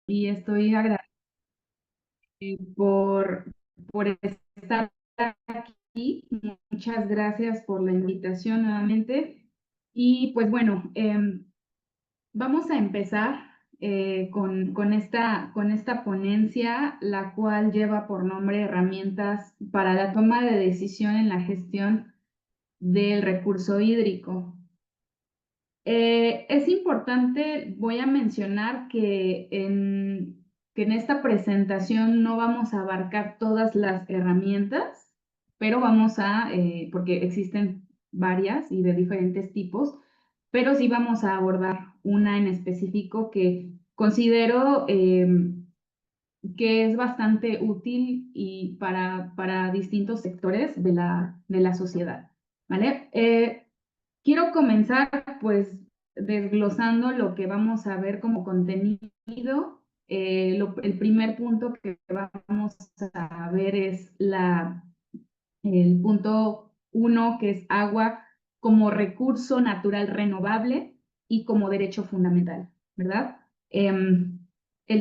y estoy agradecida por estar aquí. Muchas gracias por la invitación nuevamente. Y pues bueno, vamos a empezar con esta ponencia, la cual lleva por nombre Herramientas para la toma de decisión en la gestión del recurso hídrico. Es importante, voy a mencionar que en esta presentación no vamos a abarcar todas las herramientas, pero porque existen varias y de diferentes tipos, pero sí vamos a abordar una en específico que considero que es bastante útil y para distintos sectores de la sociedad, ¿vale? Quiero comenzar pues desglosando lo que vamos a ver como contenido. El primer punto que vamos a ver es el punto 1, que es agua como recurso natural renovable y como derecho fundamental, ¿verdad? El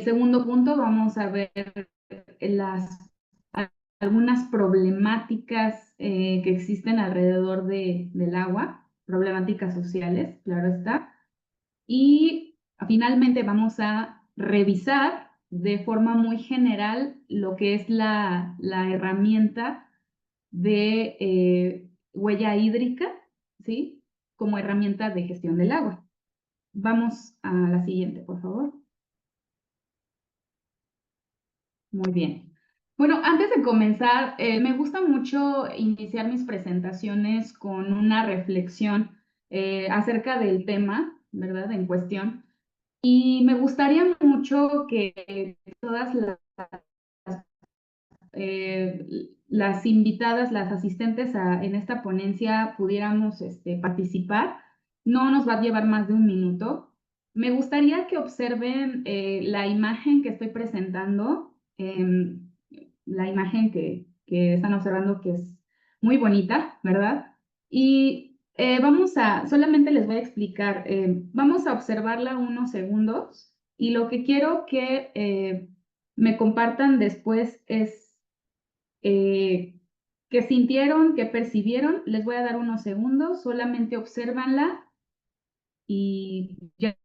segundo punto vamos a ver las algunas problemáticas que existen alrededor del agua, problemáticas sociales, claro está. Y finalmente vamos a revisar de forma muy general lo que es la herramienta de huella hídrica, ¿sí? Como herramienta de gestión del agua. Vamos a la siguiente, por favor. Muy bien. Bueno, antes de comenzar, me gusta mucho iniciar mis presentaciones con una reflexión acerca del tema, ¿verdad? En cuestión. Y me gustaría mucho que todas las invitadas, las asistentes en esta ponencia pudiéramos participar. No nos va a llevar más de un minuto. Me gustaría que observen la imagen que estoy presentando, la imagen que están observando que es muy bonita, ¿verdad? Y solamente les voy a explicar, vamos a observarla unos segundos y lo que quiero que me compartan después es eh, qué sintieron, qué percibieron. Les voy a dar unos segundos, solamente obsérvanla y ya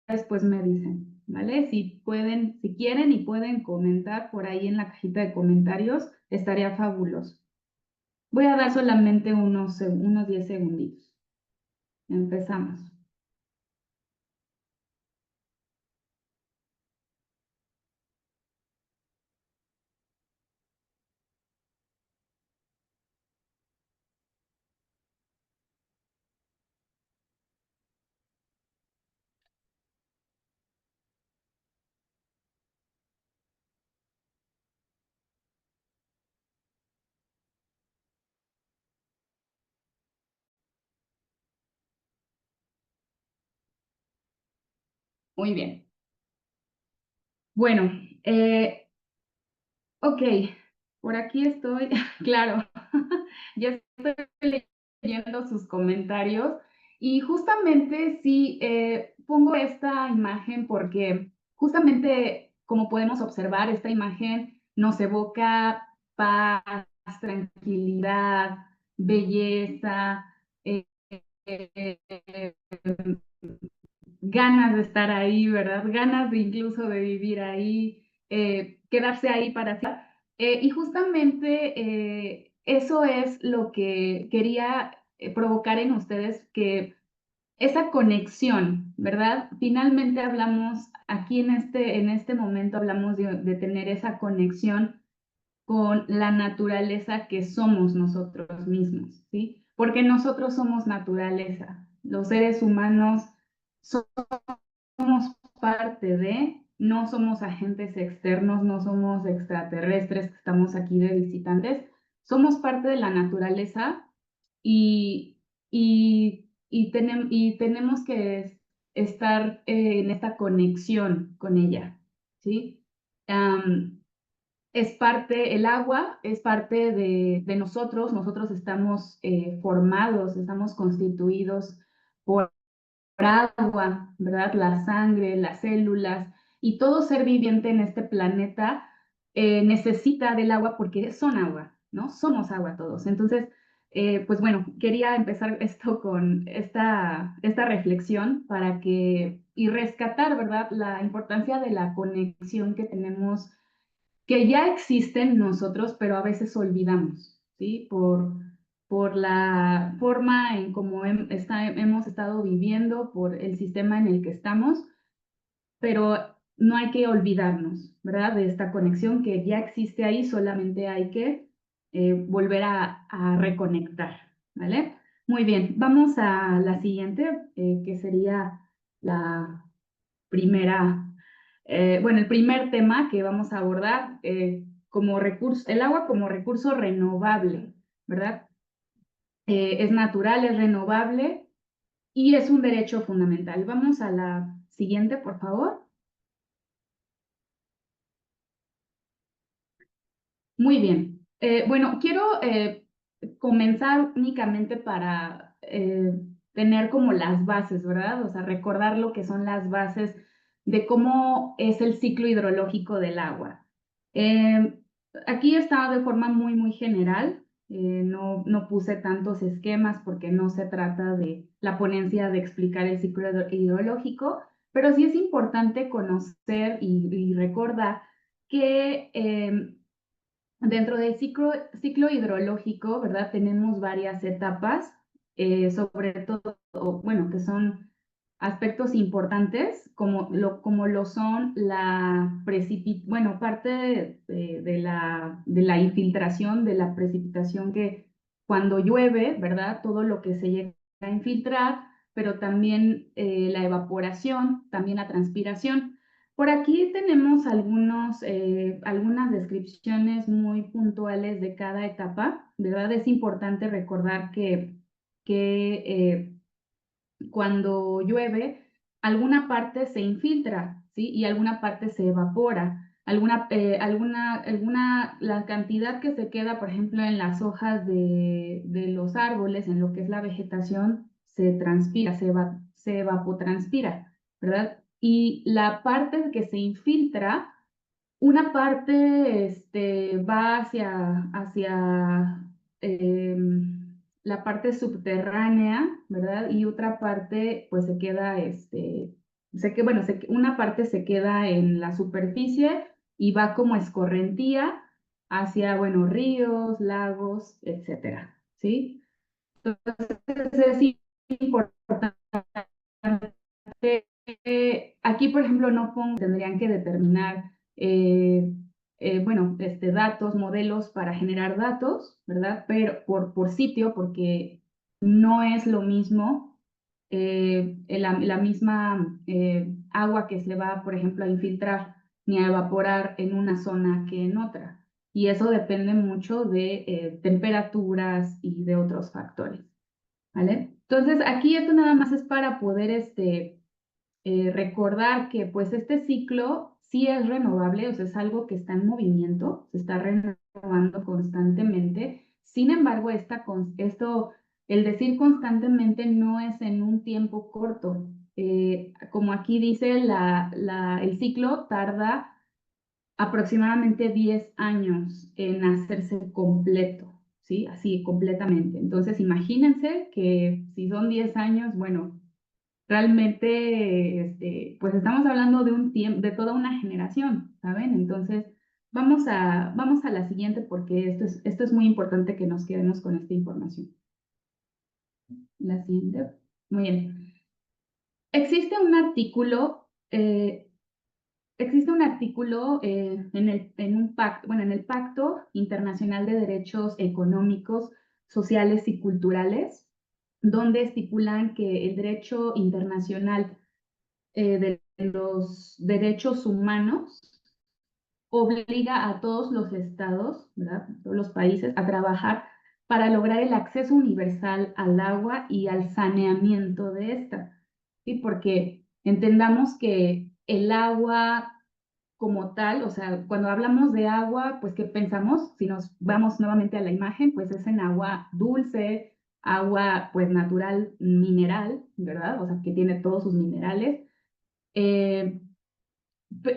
después me dicen, ¿vale? Si pueden, si quieren y pueden comentar por ahí en la cajita de comentarios, estaría fabuloso. Voy a dar solamente unos 10 segunditos. Empezamos. Muy bien. Bueno, ok, por aquí estoy, claro, ya estoy leyendo sus comentarios y justamente sí, pongo esta imagen porque justamente como podemos observar, esta imagen nos evoca paz, tranquilidad, belleza, eh, eh, eh, ganas de estar ahí, ¿verdad? Ganas de incluso de vivir ahí, quedarse ahí para siempre. Y justamente eso es lo que quería provocar en ustedes, que esa conexión, ¿verdad? Finalmente hablamos aquí en este momento, hablamos de tener esa conexión con la naturaleza que somos nosotros mismos, ¿sí? Porque nosotros somos naturaleza. Los seres humanos somos parte de, no somos agentes externos, no somos extraterrestres que estamos aquí de visitantes, somos parte de la naturaleza y, y tenemos que estar en esta conexión con ella, ¿sí? Es parte, el agua es parte de nosotros, nosotros estamos formados, estamos constituidos por agua, ¿verdad? La sangre, las células, y todo ser viviente en este planeta necesita del agua porque son agua, ¿no? Somos agua todos. Entonces, pues bueno, quería empezar esto con esta reflexión para que, y rescatar, ¿verdad?, la importancia de la conexión que tenemos, que ya existe en nosotros, pero a veces olvidamos, ¿sí? Por la forma en cómo hemos estado viviendo, por el sistema en el que estamos, pero no hay que olvidarnos, ¿verdad?, de esta conexión que ya existe ahí, solamente hay que volver a reconectar, ¿vale? Muy bien, vamos a la siguiente, que sería la primera, bueno, el primer tema que vamos a abordar como recurso, el agua como recurso renovable, ¿verdad? Es natural, es renovable y es un derecho fundamental. Vamos a la siguiente, por favor. Muy bien. Bueno, quiero comenzar únicamente para tener como las bases, ¿verdad? O sea, recordar lo que son las bases de cómo es el ciclo hidrológico del agua. Eh, Aquí está de forma muy general. No puse tantos esquemas porque no se trata de la ponencia de explicar el ciclo hidrológico, pero sí es importante conocer y recordar que dentro del ciclo hidrológico, ¿verdad? Tenemos varias etapas, sobre todo, bueno, que son aspectos importantes, como lo son bueno, parte de la infiltración, de la precipitación que cuando llueve, ¿verdad? Todo lo que se llega a infiltrar, pero también la evaporación, también la transpiración. Por aquí tenemos algunas descripciones muy puntuales de cada etapa, ¿verdad? Es importante recordar que cuando llueve, alguna parte se infiltra, ¿sí? Y alguna parte se evapora. La cantidad que se queda, por ejemplo, en las hojas de los árboles, en lo que es la vegetación, se transpira, se evapotranspira, ¿verdad? Y la parte que se infiltra, una parte va hacia la parte subterránea, ¿verdad? Y otra parte pues se queda, bueno, una parte se queda en la superficie y va como escorrentía hacia, bueno, ríos, lagos, etcétera, ¿sí? Entonces es importante. Aquí, por ejemplo, no pongo, tendrían que determinar, bueno, datos, modelos para generar datos, ¿verdad? Pero por sitio, porque no es lo mismo la misma agua que se va, por ejemplo, a infiltrar ni a evaporar en una zona que en otra. Y eso depende mucho de temperaturas y de otros factores, ¿vale? Entonces, aquí esto nada más es para poder recordar que pues este ciclo sí es renovable, o sea, es algo que está en movimiento, se está renovando constantemente. Sin embargo, el decir constantemente no es en un tiempo corto. Como aquí dice, el ciclo tarda aproximadamente 10 años en hacerse completo, ¿sí? Así, completamente. Entonces, imagínense que si son 10 años, bueno, realmente, pues estamos hablando de un tiempo, de toda una generación, ¿saben? Entonces, vamos a la siguiente porque esto es muy importante que nos quedemos con esta información. La siguiente. Muy bien. Existe un artículo, en un pacto, bueno, en el Pacto Internacional de Derechos Económicos, Sociales y Culturales, donde estipulan que el derecho internacional de los derechos humanos obliga a todos los estados, ¿verdad?, todos los países, a trabajar para lograr el acceso universal al agua y al saneamiento de esta, ¿sí? Porque entendamos que el agua como tal, o sea, cuando hablamos de agua, pues, ¿qué pensamos? Si nos vamos nuevamente a la imagen, pues es en agua dulce, agua, pues, natural, mineral, ¿verdad? O sea, que tiene todos sus minerales. Eh,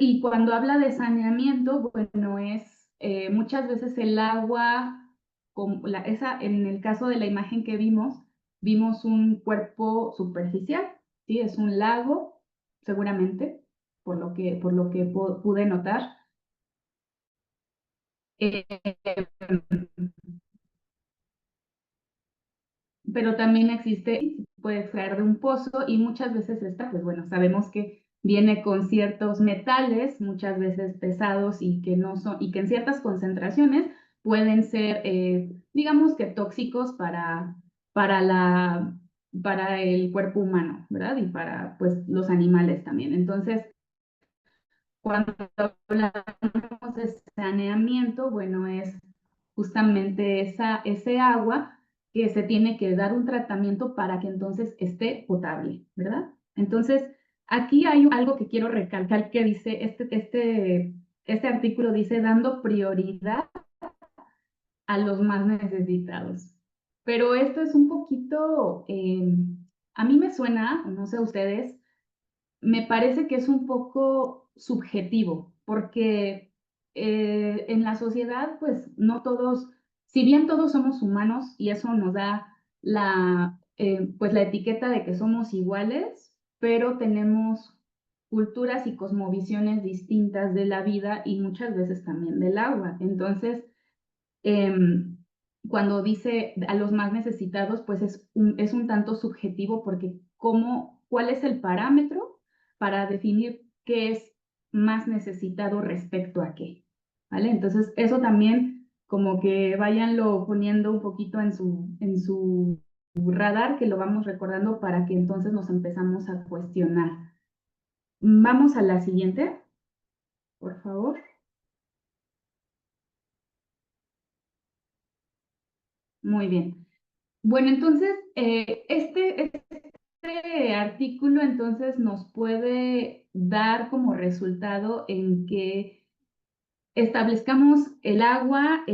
Y cuando habla de saneamiento, bueno, es muchas veces el agua, en el caso de la imagen que vimos un cuerpo superficial, ¿sí? Es un lago, seguramente, por lo que pude notar. Eh, pero también existe, puede extraer de un pozo y muchas veces esta, pues bueno, sabemos que viene con ciertos metales, muchas veces pesados y que no son, y que en ciertas concentraciones pueden ser, digamos que tóxicos para la, para el cuerpo humano, ¿verdad? Y para, pues, los animales también. Entonces, cuando hablamos de saneamiento, bueno, es justamente ese agua que se tiene que dar un tratamiento para que entonces esté potable, ¿verdad? Entonces, aquí hay algo que quiero recalcar que dice, este artículo dice, dando prioridad a los más necesitados. Pero esto es un poquito, a mí me suena, no sé ustedes, me parece que es un poco subjetivo, porque en la sociedad, pues no todos, si bien todos somos humanos y eso nos da pues la etiqueta de que somos iguales, pero tenemos culturas y cosmovisiones distintas de la vida y muchas veces también del agua. Entonces, em, cuando dice a los más necesitados, pues es un tanto subjetivo porque ¿cuál es el parámetro para definir qué es más necesitado respecto a qué? ¿Vale? Entonces, eso también como que váyanlo poniendo un poquito en su radar, que lo vamos recordando para que entonces nos empezamos a cuestionar. Vamos a la siguiente, por favor. Muy bien. Bueno, entonces, este artículo entonces nos puede dar como resultado en que establezcamos el agua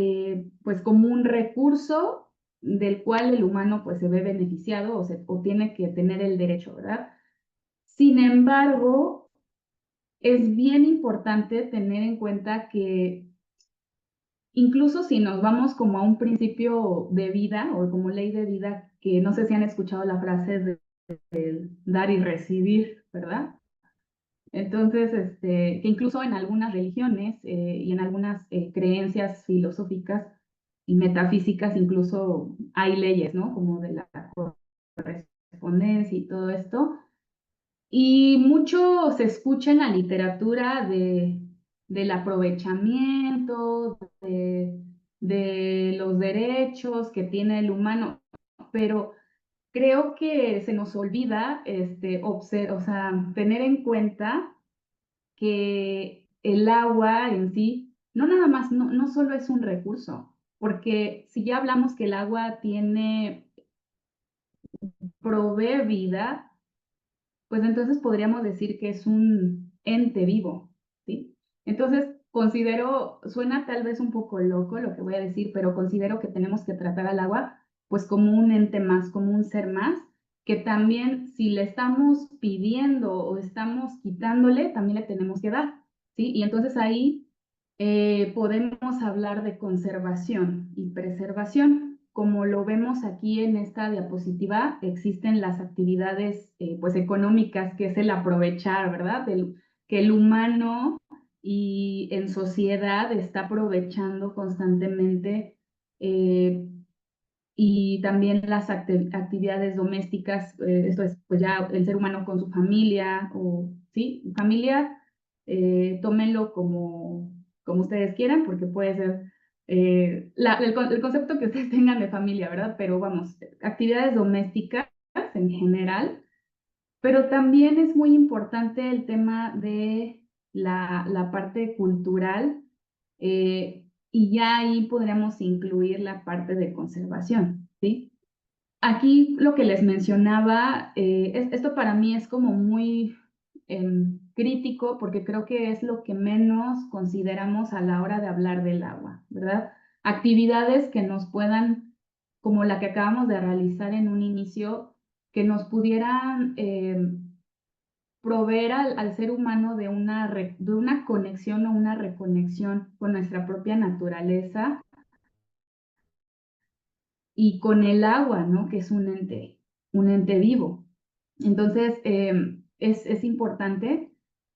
pues como un recurso del cual el humano pues se ve beneficiado o tiene que tener el derecho, ¿verdad? Sin embargo, es bien importante tener en cuenta que incluso si nos vamos como a un principio de vida o como ley de vida, que no sé si han escuchado la frase de dar y recibir, ¿verdad? Entonces, que incluso en algunas religiones y en algunas creencias filosóficas y metafísicas, incluso hay leyes, ¿no? Como de la correspondencia y todo esto. Y mucho se escucha en la literatura del aprovechamiento, de los derechos que tiene el humano, pero creo que se nos olvida o sea, tener en cuenta que el agua en sí, no nada más, no solo es un recurso, porque si ya hablamos que el agua provee vida, pues entonces podríamos decir que es un ente vivo, ¿sí? Entonces, suena tal vez un poco loco lo que voy a decir, pero considero que tenemos que tratar al agua pues como un ente más, como un ser más, que también si le estamos pidiendo o estamos quitándole, también le tenemos que dar, ¿sí? Y entonces ahí podemos hablar de conservación y preservación. Como lo vemos aquí en esta diapositiva, existen las actividades pues económicas, que es el aprovechar, ¿verdad? Que el humano y en sociedad está aprovechando constantemente eh, y también las actividades domésticas, esto es pues ya el ser humano con su familia o, ¿sí? Familia, tómenlo como ustedes quieran, porque puede ser el concepto que ustedes tengan de familia, ¿verdad? Pero vamos, actividades domésticas en general, pero también es muy importante el tema de la parte cultural, y ya ahí podríamos incluir la parte de conservación, ¿sí? Aquí lo que les mencionaba, esto para mí es como muy crítico porque creo que es lo que menos consideramos a la hora de hablar del agua, ¿verdad? Actividades que nos puedan, como la que acabamos de realizar en un inicio, que nos pudieran proveer al ser humano de una conexión o una reconexión con nuestra propia naturaleza y con el agua, ¿no? Que es un ente vivo. Entonces, es importante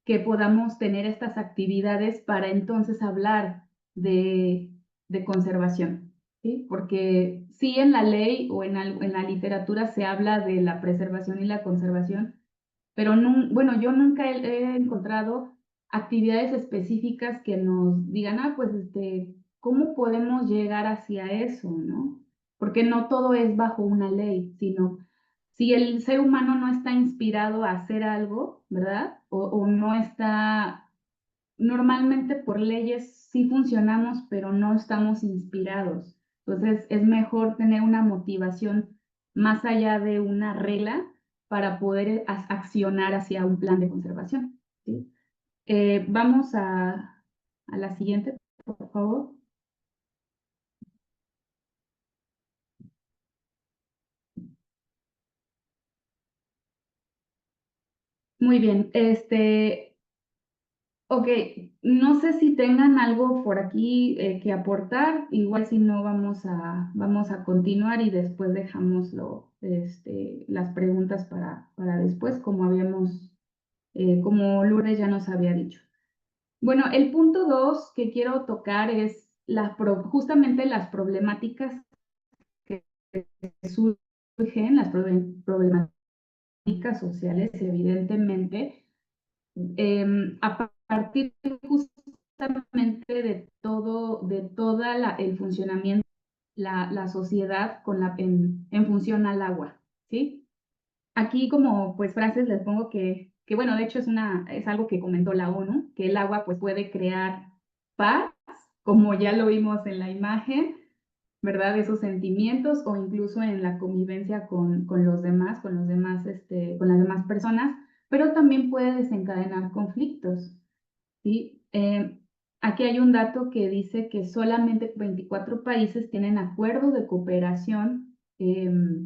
que podamos tener estas actividades para entonces hablar de, de conservación, ¿sí? Porque sí en la ley o en la literatura se habla de la preservación y la conservación, pero no, bueno, yo nunca he encontrado actividades específicas que nos digan, pues, ¿cómo podemos llegar hacia eso, no? Porque no todo es bajo una ley, sino si el ser humano no está inspirado a hacer algo, ¿verdad? O no está, normalmente por leyes sí funcionamos, pero no estamos inspirados. Entonces es mejor tener una motivación más allá de una regla para poder accionar hacia un plan de conservación, ¿sí? Vamos a la siguiente, por favor. Muy bien, ok, no sé si tengan algo por aquí que aportar, igual si no vamos a continuar y después dejamos las preguntas para después, como como Lourdes ya nos había dicho. Bueno, el punto 2 que quiero tocar es justamente las problemáticas que surgen, las problemáticas sociales, evidentemente, a partir justamente de toda el funcionamiento, la sociedad en función al agua, ¿sí? Aquí como pues frases les pongo que bueno, de hecho es algo que comentó la ONU, que el agua pues puede crear paz, como ya lo vimos en la imagen, ¿verdad? Esos sentimientos o incluso en la convivencia con los demás, con las demás personas, pero también puede desencadenar conflictos, ¿sí? Aquí hay un dato que dice que solamente 24 países tienen acuerdo de cooperación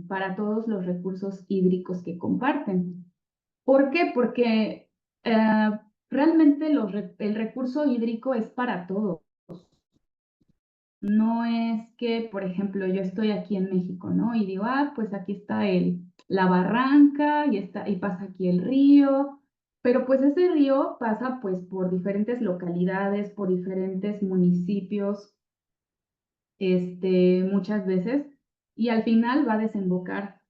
para todos los recursos hídricos que comparten. ¿Por qué? Porque realmente el recurso hídrico es para todos. No es que, por ejemplo, yo estoy aquí en México, ¿no? Y digo, pues aquí está la barranca y pasa aquí el río, pero pues ese río pasa pues por diferentes localidades, por diferentes municipios, muchas veces, y al final va a desembocar,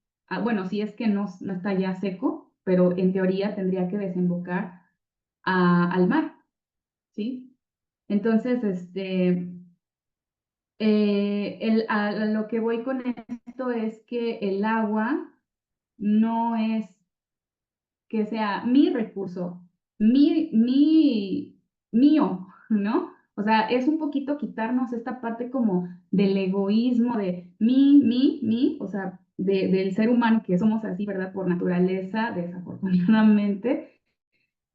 bueno, si es que no está ya seco, pero en teoría tendría que desembocar al mar, ¿sí? Entonces, a lo que voy con esto es que el agua no es que sea mi recurso, mío, ¿no? O sea, es un poquito quitarnos esta parte como del egoísmo, de mí, o sea, del ser humano que somos así, ¿verdad? Por naturaleza, desafortunadamente.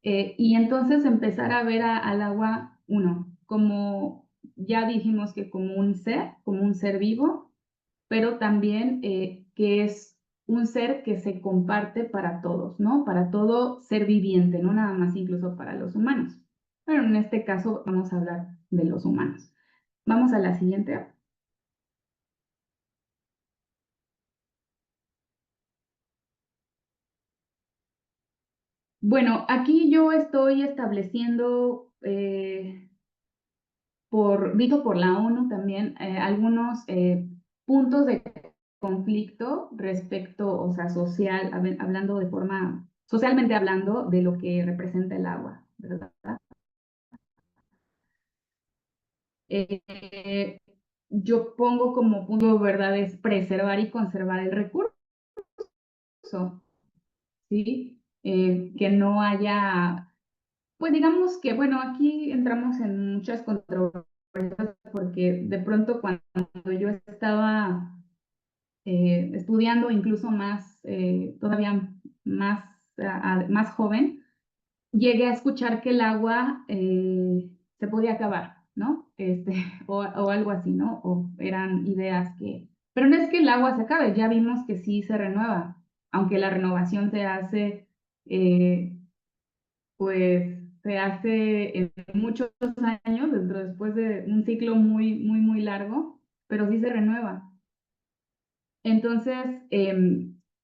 Y entonces empezar a ver al agua, como ya dijimos que como un ser vivo, pero también que es un ser que se comparte para todos, ¿no? Para todo ser viviente, no nada más incluso para los humanos. Pero en este caso vamos a hablar de los humanos. Vamos a la siguiente. Bueno, aquí yo estoy estableciendo, dicho por la ONU también, algunos puntos de conflicto respecto, o sea, hablando socialmente hablando de lo que representa el agua, ¿verdad? Eh, yo pongo como punto, ¿verdad? Es preservar y conservar el recurso, ¿sí? Que no haya, pues digamos que, bueno, aquí entramos en muchas controversias porque de pronto cuando yo estaba estudiando incluso todavía más, más joven, llegué a escuchar que el agua se podía acabar, ¿no? O algo así, ¿no? O eran ideas pero no es que el agua se acabe, ya vimos que sí se renueva, aunque la renovación se hace, eh, pues se hace en muchos años, después de un ciclo muy largo, pero sí se renueva. Entonces,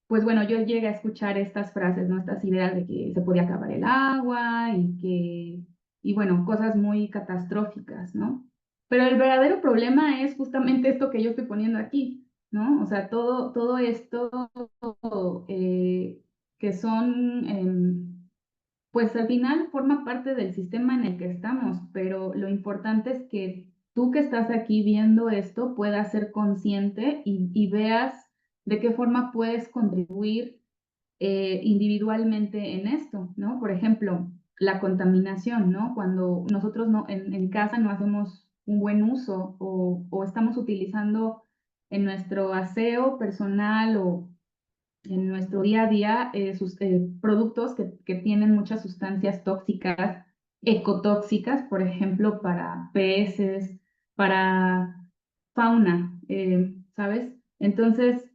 pues bueno, yo llegué a escuchar estas frases, ¿no? Estas ideas de que se podía acabar el agua y bueno, cosas muy catastróficas, ¿no? Pero el verdadero problema es justamente esto que yo estoy poniendo aquí, ¿no? O sea, todo esto eh, que son, pues al final forma parte del sistema en el que estamos, pero lo importante es que tú que estás aquí viendo esto puedas ser consciente y veas de qué forma puedes contribuir individualmente en esto, ¿no? Por ejemplo, la contaminación, ¿no? Cuando nosotros no, en casa no hacemos un buen uso o estamos utilizando en nuestro aseo personal o en nuestro día a día productos que tienen muchas sustancias tóxicas, ecotóxicas, por ejemplo, para peces, para fauna, ¿sabes? Entonces,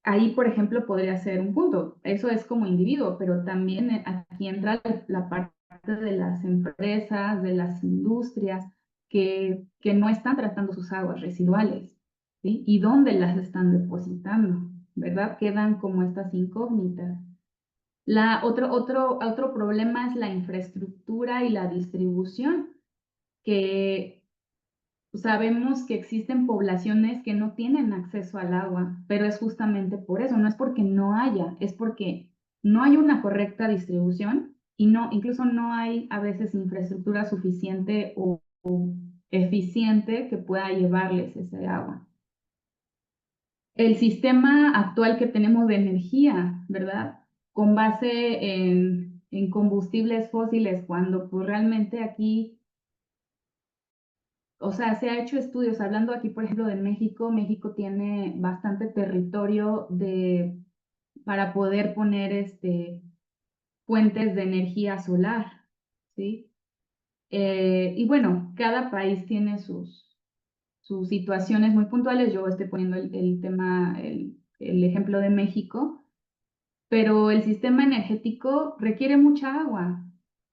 ahí, por ejemplo, podría ser un punto. Eso es como individuo, pero también aquí entra la parte de las empresas, de las industrias que no están tratando sus aguas residuales, ¿sí? ¿Y dónde las están depositando? ¿Verdad? Quedan como estas incógnitas. Otro problema es la infraestructura y la distribución, que sabemos que existen poblaciones que no tienen acceso al agua, pero es justamente por eso, no es porque no haya, es porque no hay una correcta distribución y no, incluso no hay a veces infraestructura suficiente o eficiente que pueda llevarles ese agua. El sistema actual que tenemos de energía, ¿verdad? Con base en combustibles fósiles, cuando pues realmente aquí, o sea, se ha hecho estudios, hablando aquí, por ejemplo, de México. México tiene bastante territorio para poder poner fuentes de energía solar, ¿sí? Y bueno, cada país tiene sus situaciones muy puntuales. Yo estoy poniendo el tema, el ejemplo de México, pero el sistema energético requiere mucha agua,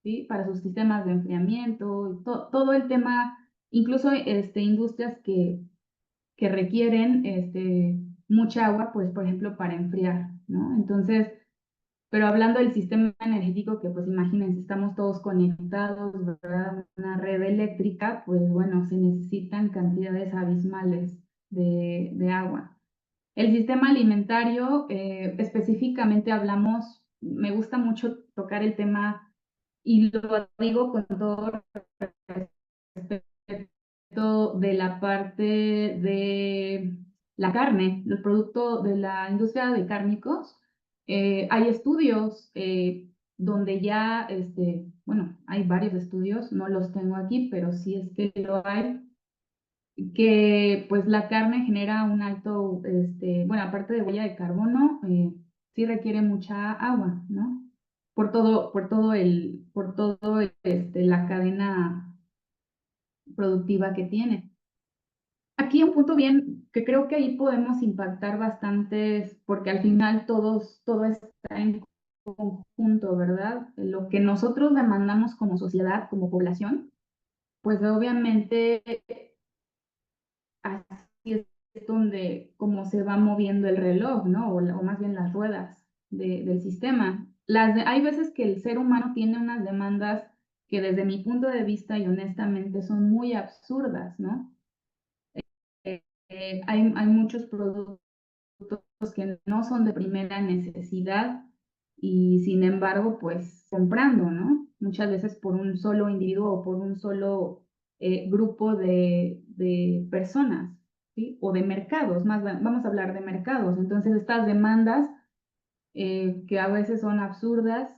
¿sí? Para sus sistemas de enfriamiento, todo el tema, incluso industrias que requieren mucha agua, pues por ejemplo para enfriar, ¿no? Entonces, pero hablando del sistema energético, que pues imagínense, estamos todos conectados, ¿verdad? Una red eléctrica, pues bueno, se necesitan cantidades abismales de agua. El sistema alimentario, específicamente hablamos, me gusta mucho tocar el tema y lo digo con todo respeto de la parte de la carne, el producto de la industria de cárnicos. Hay estudios donde ya, bueno, hay varios estudios, no los tengo aquí, pero sí es que lo hay, que pues la carne genera un alto, bueno, aparte de huella de carbono, sí requiere mucha agua, ¿no? Por todo la cadena productiva que tiene. Aquí un punto bien, que creo que ahí podemos impactar bastantes, porque al final todo está en conjunto, ¿verdad? Lo que nosotros demandamos como sociedad, como población, pues obviamente así es donde como se va moviendo el reloj, ¿no? O más bien las ruedas del sistema. Hay veces que el ser humano tiene unas demandas que desde mi punto de vista y honestamente son muy absurdas, ¿no? Hay muchos productos que no son de primera necesidad y sin embargo, pues comprando, ¿no? Muchas veces por un solo individuo o por un solo grupo de personas, ¿sí? O de mercados, vamos a hablar de mercados. Entonces, estas demandas que a veces son absurdas,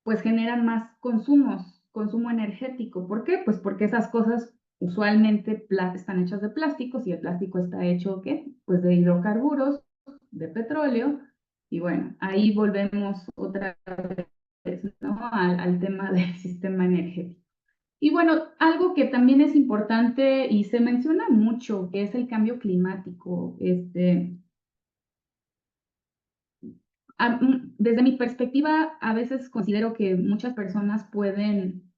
pues generan más consumo energético. ¿Por qué? Pues porque esas cosas usualmente están hechas de plásticos y el plástico está hecho, ¿qué? Pues de hidrocarburos, de petróleo. Y bueno, ahí volvemos otra vez, ¿no? Al tema del sistema energético. Y bueno, algo que también es importante y se menciona mucho, que es el cambio climático. Desde mi perspectiva, a veces considero que muchas personas pueden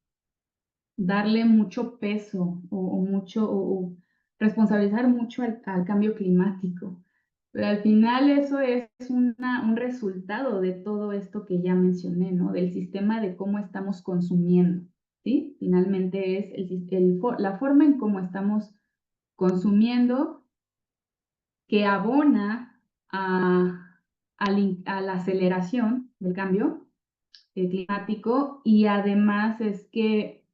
darle mucho peso o responsabilizar mucho al cambio climático. Pero al final eso es un resultado de todo esto que ya mencioné, ¿no? Del sistema de cómo estamos consumiendo, ¿sí? Finalmente es la forma en cómo estamos consumiendo que abona a la aceleración del cambio climático y además es que,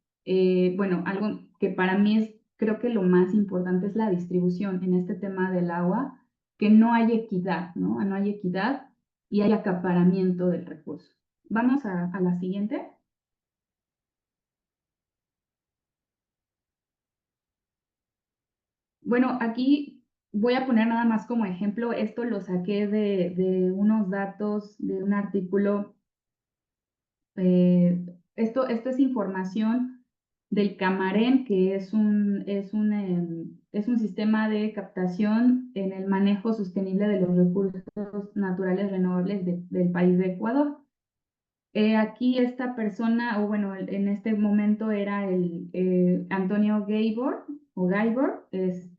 bueno, algo que para mí es, creo que lo más importante es la distribución en este tema del agua, que no hay equidad, ¿no? No hay equidad y hay acaparamiento del recurso. Vamos a la siguiente. Bueno, aquí voy a poner nada más como ejemplo, esto lo saqué de unos datos de un artículo. Esto es información del Camarén, que es un sistema de captación en el manejo sostenible de los recursos naturales renovables del país de Ecuador. Aquí esta persona, o bueno, en este momento era el Antonio Gaibor,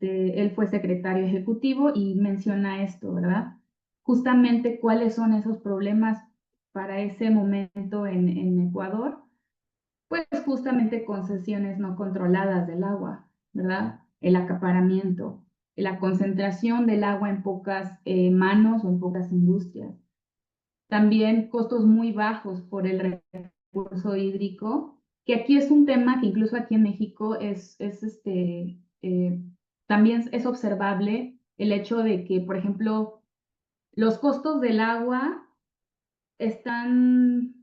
él fue secretario ejecutivo y menciona esto, ¿verdad? Justamente cuáles son esos problemas para ese momento en Ecuador, pues justamente concesiones no controladas del agua, ¿verdad? El acaparamiento, la concentración del agua en pocas manos o en pocas industrias. También costos muy bajos por el recurso hídrico, que aquí es un tema que incluso aquí en México también es observable el hecho de que, por ejemplo, los costos del agua están,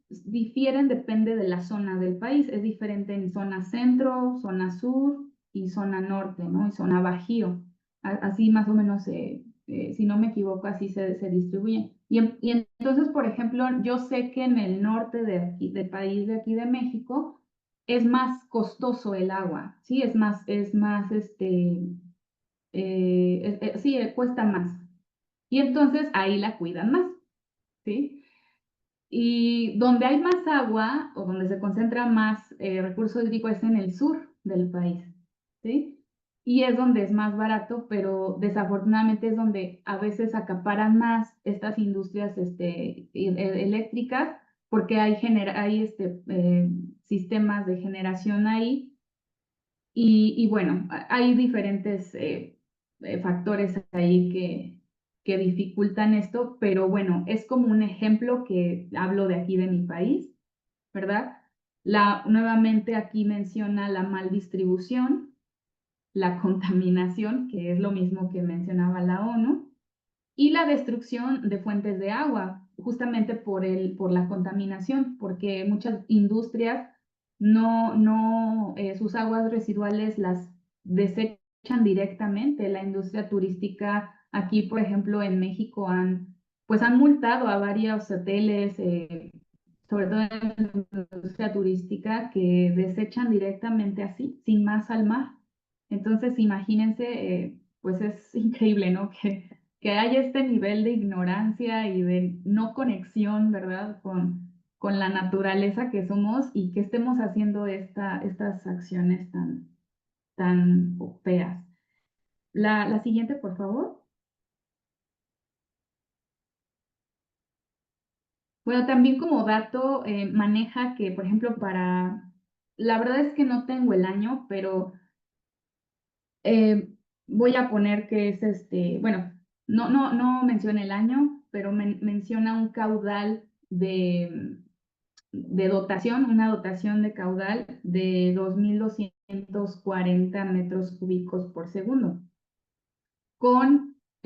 difieren, depende de la zona del país. Es diferente en zona centro, zona sur y zona norte, ¿no? Y zona bajío. Así más o menos, si no me equivoco, así se distribuyen. Y entonces, por ejemplo, yo sé que en el norte de aquí, del país de aquí de México, es más costoso el agua, ¿sí? Sí, cuesta más. Y entonces ahí la cuidan más, ¿sí? Y donde hay más agua o donde se concentra más recurso hídrico es en el sur del país, ¿sí? Y es donde es más barato, pero desafortunadamente es donde a veces acaparan más estas industrias eléctricas porque hay sistemas de generación ahí y bueno, hay diferentes factores ahí que dificultan esto, pero bueno, es como un ejemplo que hablo de aquí de mi país, ¿verdad? Nuevamente aquí menciona la mal distribución, la contaminación, que es lo mismo que mencionaba la ONU, y la destrucción de fuentes de agua, justamente por la contaminación, porque muchas industrias sus aguas residuales las desechan directamente. La industria turística aquí, por ejemplo, en México pues han multado a varios hoteles, sobre todo en la industria turística, que desechan directamente así, sin más al mar. Entonces, imagínense, pues es increíble, ¿no? Que haya este nivel de ignorancia y de no conexión, ¿verdad? Con la naturaleza que somos y que estemos haciendo estas acciones tan feas. La siguiente, por favor. Bueno, también como dato, maneja que, por ejemplo, la verdad es que no tengo el año, pero voy a poner que es bueno, no menciona el año, pero menciona un caudal de dotación, una dotación de caudal de 2.240 metros cúbicos por segundo.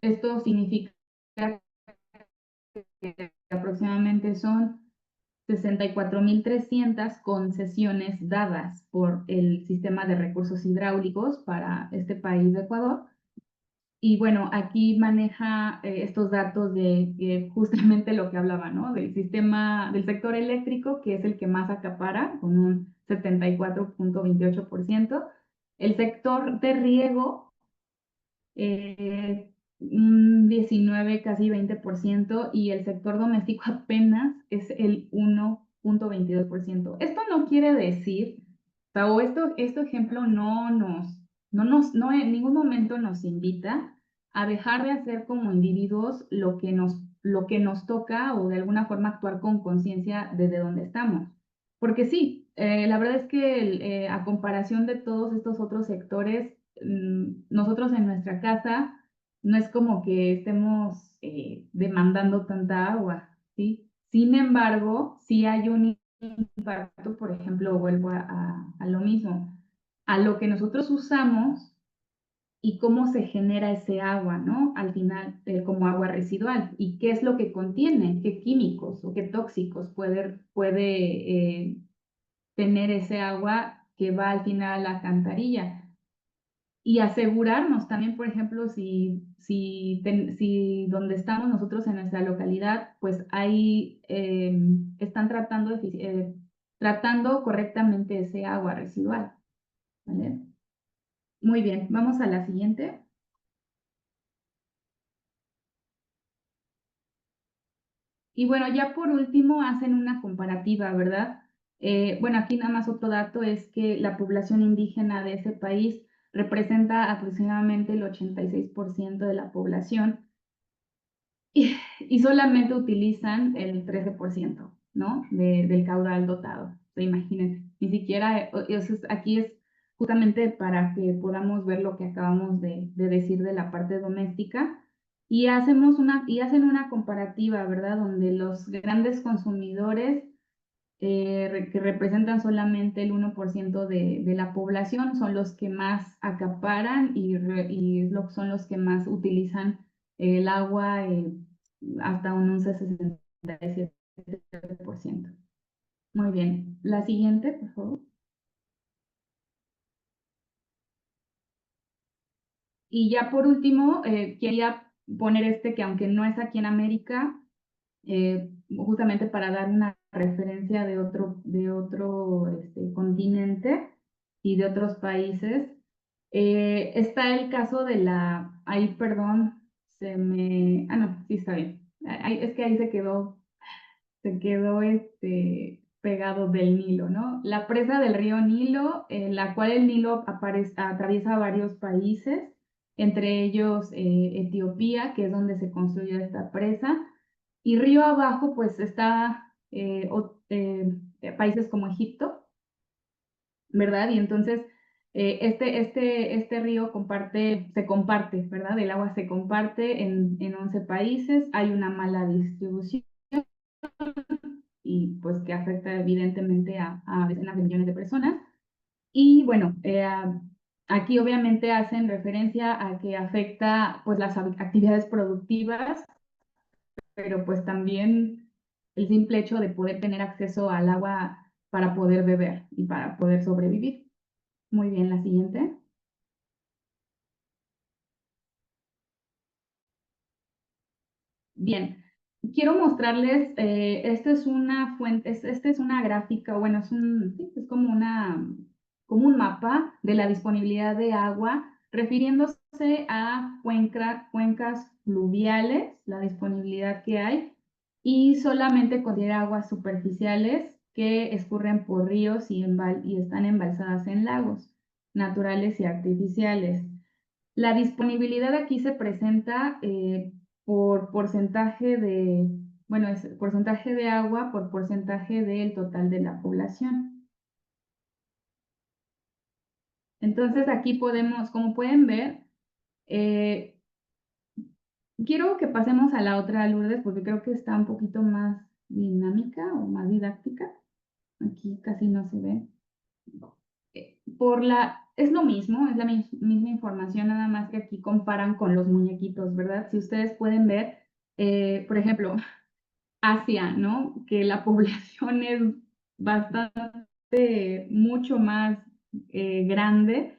Esto significa que aproximadamente son 64.300 concesiones dadas por el sistema de recursos hidráulicos para este país de Ecuador. Y bueno, aquí maneja estos datos de justamente lo que hablaba, ¿no? Del sistema, del sector eléctrico, que es el que más acapara, con un 74.28%. El sector de riego, un 19, casi 20%, y el sector doméstico apenas es el 1.22%. Esto no quiere decir, o este ejemplo no en ningún momento nos invita a dejar de hacer como individuos lo que nos toca, o de alguna forma actuar con conciencia desde donde estamos. Porque sí, la verdad es que a comparación de todos estos otros sectores, nosotros en nuestra casa no es como que estemos demandando tanta agua, ¿sí? Sin embargo, sí hay un impacto, por ejemplo, vuelvo a lo mismo, a lo que nosotros usamos y cómo se genera ese agua, ¿no? Al final, como agua residual, y qué es lo que contiene, qué químicos o qué tóxicos puede tener ese agua que va al final a la alcantarilla. Y asegurarnos también, por ejemplo, si donde estamos nosotros en nuestra localidad, pues ahí están tratando correctamente ese agua residual, ¿vale? Muy bien, vamos a la siguiente. Y bueno, ya por último hacen una comparativa, ¿verdad? Bueno, aquí nada más otro dato es que la población indígena de ese país representa aproximadamente el 86% de la población, y solamente utilizan el 13%, ¿no? Del caudal dotado. O imagínense, ni siquiera, aquí es justamente para que podamos ver lo que acabamos de decir de la parte doméstica, y hacen una comparativa, ¿verdad? Donde los grandes consumidores, que representan solamente el 1% de la población, son los que más acaparan, son los que más utilizan el agua, hasta un 67%. Muy bien. La siguiente, por favor. Y ya por último, quería poner que aunque no es aquí en América, justamente para dar una referencia de otro continente y de otros países. Está el caso ahí, perdón, no, sí está bien. Es que ahí se quedó pegado del Nilo, ¿no? La presa del río Nilo, la cual el Nilo atraviesa varios países, entre ellos Etiopía, que es donde se construyó esta presa, y río abajo pues está países como Egipto, ¿verdad? Y entonces este río se comparte, ¿verdad? El agua se comparte en 11 países, hay una mala distribución, y pues que afecta evidentemente a decenas de millones de personas. Y bueno, aquí obviamente hacen referencia a que afecta pues las actividades productivas, pero pues también el simple hecho de poder tener acceso al agua para poder beber y para poder sobrevivir. Muy bien, la siguiente. Bien, quiero mostrarles, esta es una fuente, esta es una gráfica, bueno, sí, es como un mapa de la disponibilidad de agua, refiriéndose a cuencas fluviales, la disponibilidad que hay, y solamente considera aguas superficiales que escurren por ríos y están embalsadas en lagos naturales y artificiales. La disponibilidad aquí se presenta por porcentaje bueno, es porcentaje de agua por porcentaje del total de la población. Entonces aquí como pueden ver, eh, quiero que pasemos a la otra, Lourdes, porque creo que está un poquito más dinámica o más didáctica. Aquí casi no se ve. Es lo mismo, es la misma información, nada más que aquí comparan con los muñequitos, ¿verdad? Si ustedes pueden ver, por ejemplo, Asia, ¿no? Que la población es bastante, mucho más grande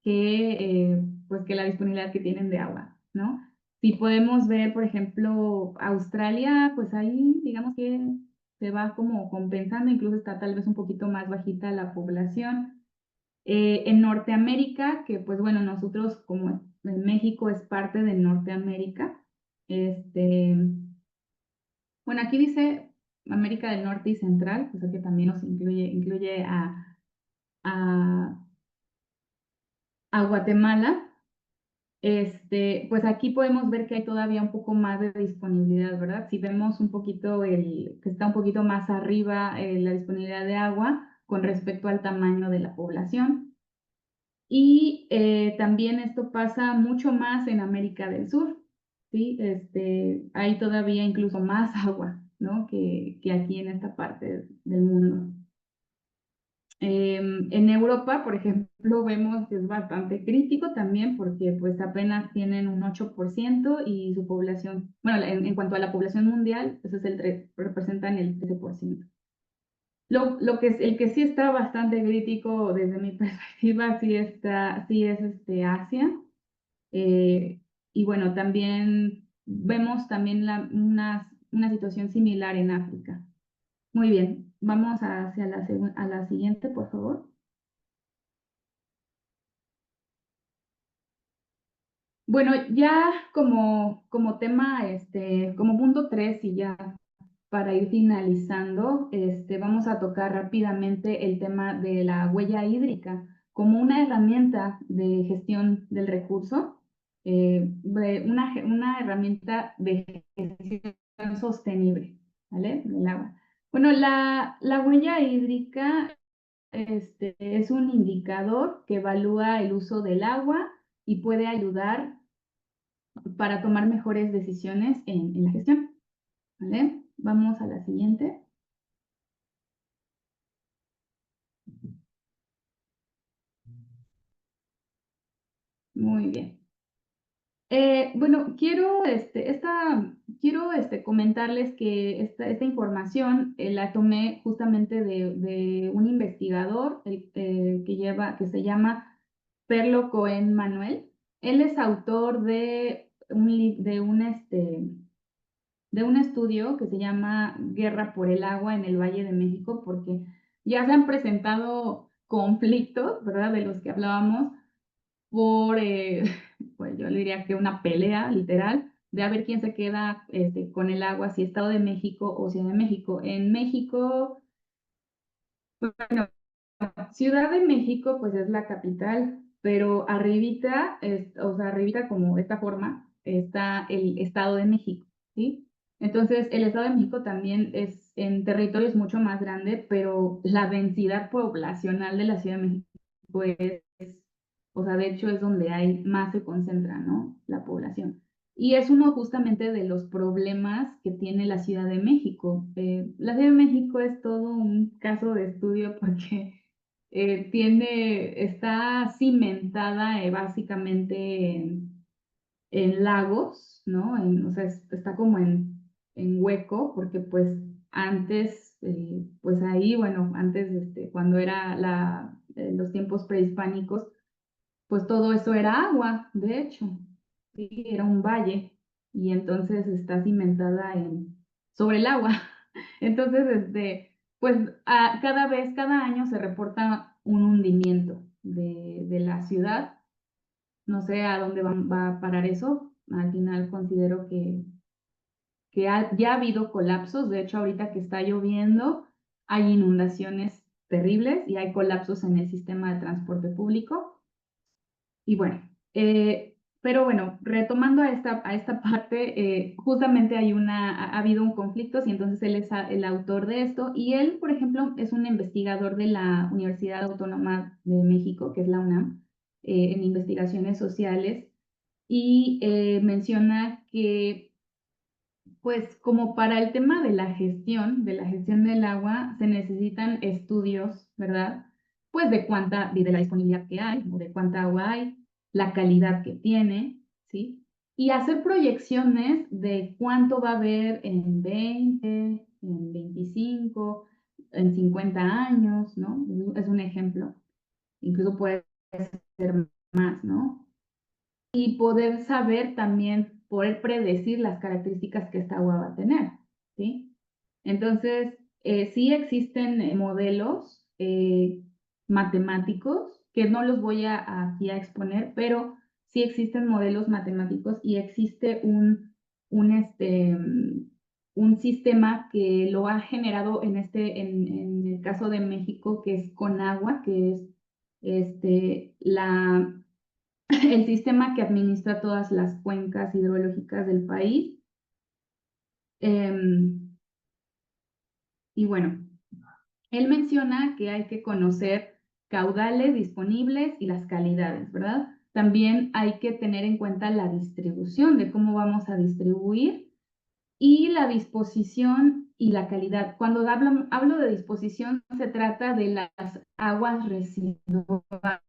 que la disponibilidad que tienen de agua, ¿no? Si podemos ver, por ejemplo, Australia, pues ahí digamos que se va como compensando, incluso está tal vez un poquito más bajita la población. En Norteamérica, que pues bueno, nosotros como México es parte de Norteamérica. Este, bueno, aquí dice América del Norte y Central, o sea que también nos incluye a, a Guatemala. Pues aquí podemos ver que hay todavía un poco más de disponibilidad, ¿verdad? Si vemos un poquito que está un poquito más arriba la disponibilidad de agua con respecto al tamaño de la población. Y también esto pasa mucho más en América del Sur, ¿sí? Hay todavía incluso más agua, ¿no? Que aquí en esta parte del mundo. En Europa, por ejemplo, vemos que es bastante crítico también porque pues apenas tienen un 8% y su población, bueno, en cuanto a la población mundial, pues representan el 13%. El que sí está bastante crítico desde mi perspectiva, sí es Asia. Eh, y bueno, también vemos también una situación similar en África. Muy bien, vamos hacia a la siguiente, por favor. Bueno, ya como tema, como punto 3 y ya para ir finalizando, vamos a tocar rápidamente el tema de la huella hídrica como una herramienta de gestión del recurso, una herramienta de gestión sostenible, ¿vale? Del agua. Bueno, la huella hídrica es un indicador que evalúa el uso del agua y puede ayudar para tomar mejores decisiones en la gestión, ¿vale? Vamos a la siguiente. Muy bien. Bueno, quiero comentarles que esta información la tomé justamente de un investigador que se llama Perlo Cohen Manuel. Él es autor de un estudio que se llama Guerra por el agua en el Valle de México, porque ya se han presentado conflictos, ¿verdad? De los que hablábamos, por, pues yo le diría que una pelea literal, de a ver quién se queda con el agua, si Estado de México o Ciudad de México. En México, bueno, Ciudad de México pues es la capital, pero arribita, o sea, arribita como de esta forma, está el Estado de México, ¿sí? Entonces, el Estado de México también es en territorio es mucho más grande, pero la densidad poblacional de la Ciudad de México o sea, de hecho es donde hay más se concentra, ¿no? La población. Y es uno justamente de los problemas que tiene la Ciudad de México. La Ciudad de México es todo un caso de estudio porque está cimentada básicamente en lagos, ¿no? O sea, está como en hueco porque pues antes, pues ahí, bueno, antes, cuando era los tiempos prehispánicos, pues todo eso era agua, de hecho, sí, era un valle y entonces está cimentada sobre el agua. Entonces, pues cada año se reporta un hundimiento de la ciudad. No sé a dónde va a parar eso. Al final considero que ya ha habido colapsos. De hecho, ahorita que está lloviendo, hay inundaciones terribles y hay colapsos en el sistema de transporte público. Y bueno, pero bueno, retomando a esta parte, justamente ha habido un conflicto y entonces él es el autor de esto y él, por ejemplo, es un investigador de la Universidad Autónoma de México, que es la UNAM, en investigaciones sociales y menciona que pues como para el tema de la gestión del agua, se necesitan estudios, ¿verdad? Pues de la disponibilidad que hay, o de cuánta agua hay, la calidad que tiene, ¿sí? Y hacer proyecciones de cuánto va a haber en 20, en 25, en 50 años, ¿no? Es un ejemplo. Incluso puede ser más, ¿no? Y poder saber también, poder predecir las características que esta agua va a tener, ¿sí? Entonces, sí existen modelos matemáticos que no los voy aquí a exponer, pero sí existen modelos matemáticos y existe un sistema que lo ha generado en el caso de México, que es Conagua, que es el sistema que administra todas las cuencas hidrológicas del país. Y bueno, él menciona que hay que conocer caudales disponibles y las calidades, ¿verdad? También hay que tener en cuenta la distribución, de cómo vamos a distribuir y la disposición y la calidad. Cuando hablo de disposición, se trata de las aguas residuales,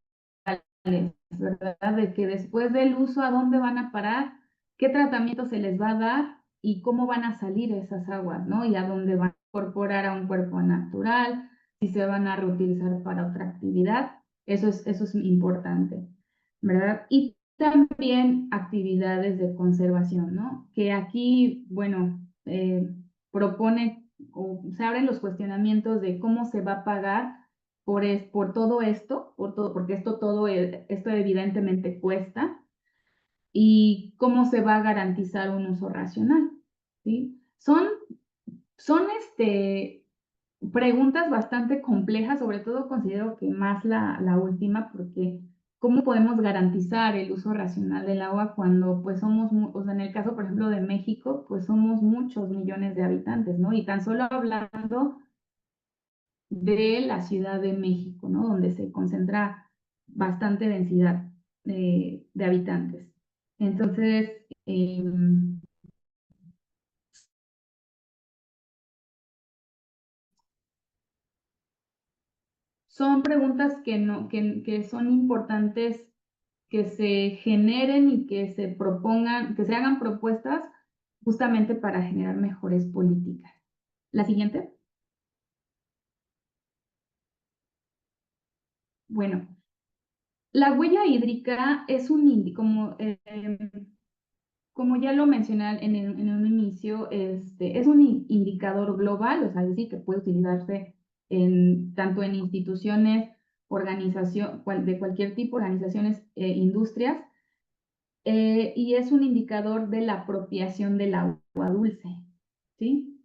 ¿verdad? De que después del uso, ¿a dónde van a parar? ¿Qué tratamiento se les va a dar? Y cómo van a salir esas aguas, ¿no? Y a dónde van a incorporar a un cuerpo natural, si se van a reutilizar para otra actividad. Eso es importante, ¿verdad? Y también actividades de conservación, ¿no? Que aquí, bueno, propone o se abren los cuestionamientos de cómo se va a pagar por todo esto, porque esto evidentemente cuesta, y cómo se va a garantizar un uso racional, ¿sí? Son preguntas bastante complejas, sobre todo considero que más la última, porque ¿cómo podemos garantizar el uso racional del agua cuando pues o sea, en el caso, por ejemplo, de México, pues somos muchos millones de habitantes, ¿no? Y tan solo hablando de la Ciudad de México, ¿no? Donde se concentra bastante densidad de habitantes. Entonces, son preguntas que son importantes que se generen y que se propongan, que se hagan propuestas justamente para generar mejores políticas. La siguiente. Bueno, la huella hídrica es como ya lo mencioné en un inicio, es un indicador global, o sea, es decir, que puede utilizarse tanto en instituciones, de cualquier tipo, organizaciones, industrias, y es un indicador de la apropiación del agua dulce, ¿sí?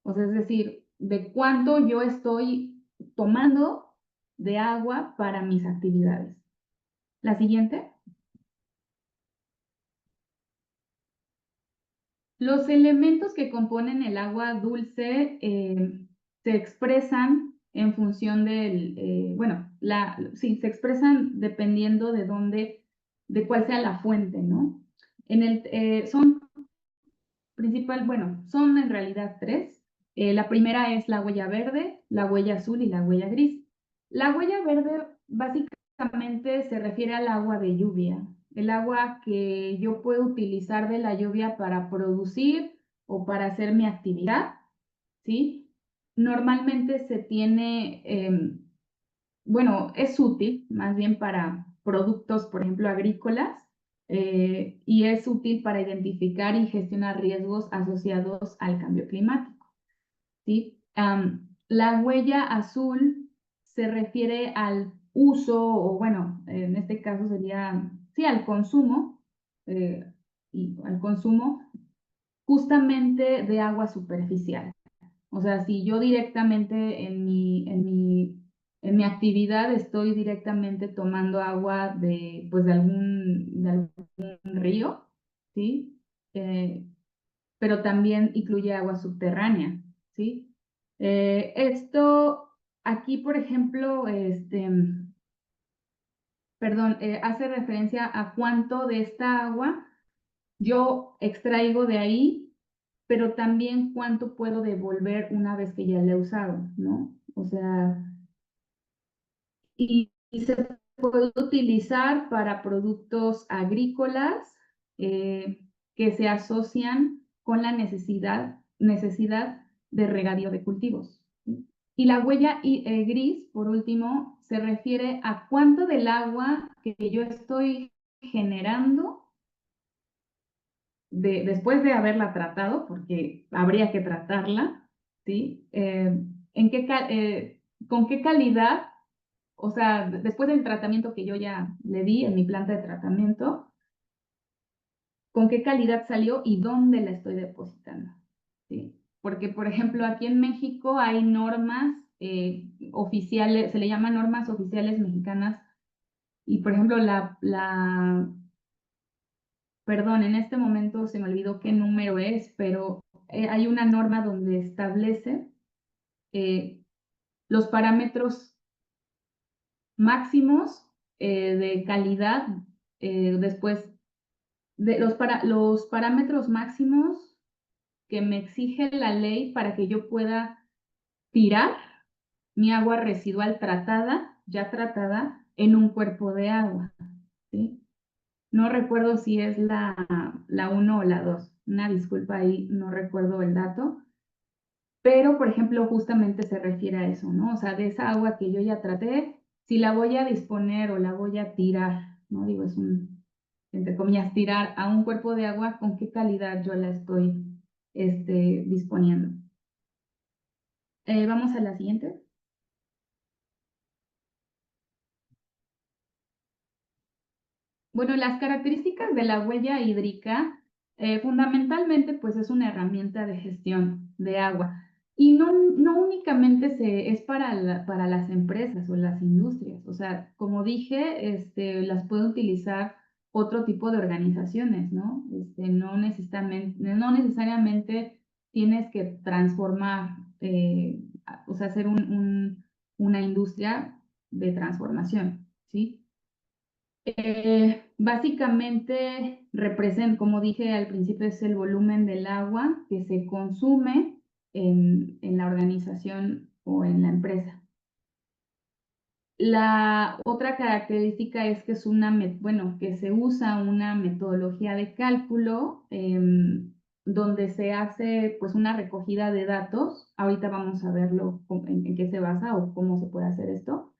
O sea, es decir, de cuánto yo estoy tomando de agua para mis actividades. La siguiente. Los elementos que componen el agua dulce se expresan en función bueno, sí, se expresan dependiendo de cuál sea la fuente, ¿no? Son en realidad tres. La primera es la huella verde, la huella azul y la huella gris. La huella verde básicamente se refiere al agua de lluvia, el agua que yo puedo utilizar de la lluvia para producir o para hacer mi actividad, ¿sí? Normalmente bueno, es útil más bien para productos, por ejemplo, agrícolas, y es útil para identificar y gestionar riesgos asociados al cambio climático, ¿sí? La huella azul se refiere al uso, o bueno, en este caso sería, sí, al consumo, y al consumo justamente de agua superficial. O sea, si yo directamente en mi actividad estoy directamente tomando agua pues de algún río, ¿sí? Pero también incluye agua subterránea, ¿sí? Esto aquí, por ejemplo, perdón, hace referencia a cuánto de esta agua yo extraigo de ahí, pero también cuánto puedo devolver una vez que ya la he usado, ¿no? O sea, y se puede utilizar para productos agrícolas que se asocian con la necesidad de regadío de cultivos. ¿Sí? Y la huella gris, por último, se refiere a cuánto del agua que yo estoy generando después de haberla tratado, porque habría que tratarla, ¿sí? ¿Con qué calidad? O sea, después del tratamiento que yo ya le di en mi planta de tratamiento, con qué calidad salió y dónde la estoy depositando, ¿sí? Porque, por ejemplo, aquí en México hay normas oficiales, se le llaman normas oficiales mexicanas, y por ejemplo, perdón, en este momento se me olvidó qué número es, pero hay una norma donde establece eh, los parámetros máximos de calidad, después de los parámetros máximos que me exige la ley para que yo pueda tirar mi agua residual tratada, ya tratada, en un cuerpo de agua, ¿sí? No recuerdo si es la 1 o la 2. Una disculpa ahí, no recuerdo el dato. Pero, por ejemplo, justamente se refiere a eso, ¿no? O sea, de esa agua que yo ya traté, si la voy a disponer o la voy a tirar, ¿no? Digo, es entre comillas, tirar a un cuerpo de agua, ¿con qué calidad yo la estoy disponiendo? Vamos a la siguiente. Bueno, las características de la huella hídrica, fundamentalmente, pues es una herramienta de gestión de agua. Y no únicamente es para las empresas o las industrias. O sea, como dije, las puede utilizar otro tipo de organizaciones, ¿no? No necesariamente tienes que transformar, o sea, hacer una industria de transformación, ¿sí? Básicamente representa, como dije al principio, es el volumen del agua que se consume en la organización o en la empresa. La otra característica es que que se usa una metodología de cálculo donde se hace pues una recogida de datos. Ahorita vamos a verlo en qué se basa o cómo se puede hacer esto.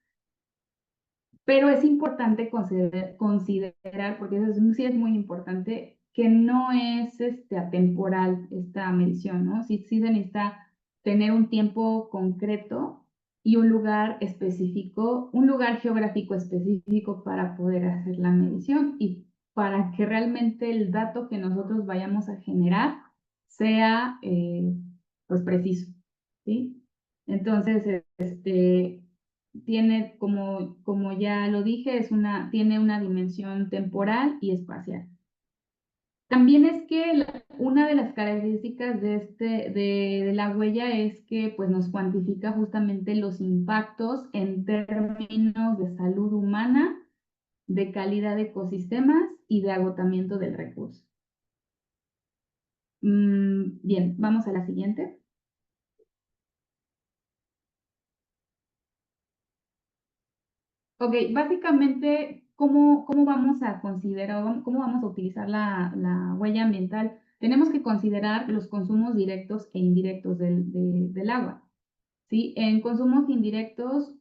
Pero es importante considerar, porque eso sí es muy importante, que no es atemporal esta medición, ¿no? Sí se necesita tener un tiempo concreto y un lugar específico, un lugar geográfico específico para poder hacer la medición y para que realmente el dato que nosotros vayamos a generar sea pues preciso, ¿sí? Entonces, tiene, como ya lo dije, tiene una dimensión temporal y espacial. También es que una de las características de la huella es que pues, nos cuantifica justamente los impactos en términos de salud humana, de calidad de ecosistemas y de agotamiento del recurso. Bien, vamos a la siguiente. Ok, básicamente, ¿cómo vamos a considerar, cómo vamos a utilizar la huella ambiental? Tenemos que considerar los consumos directos e indirectos del agua, ¿sí? En consumos indirectos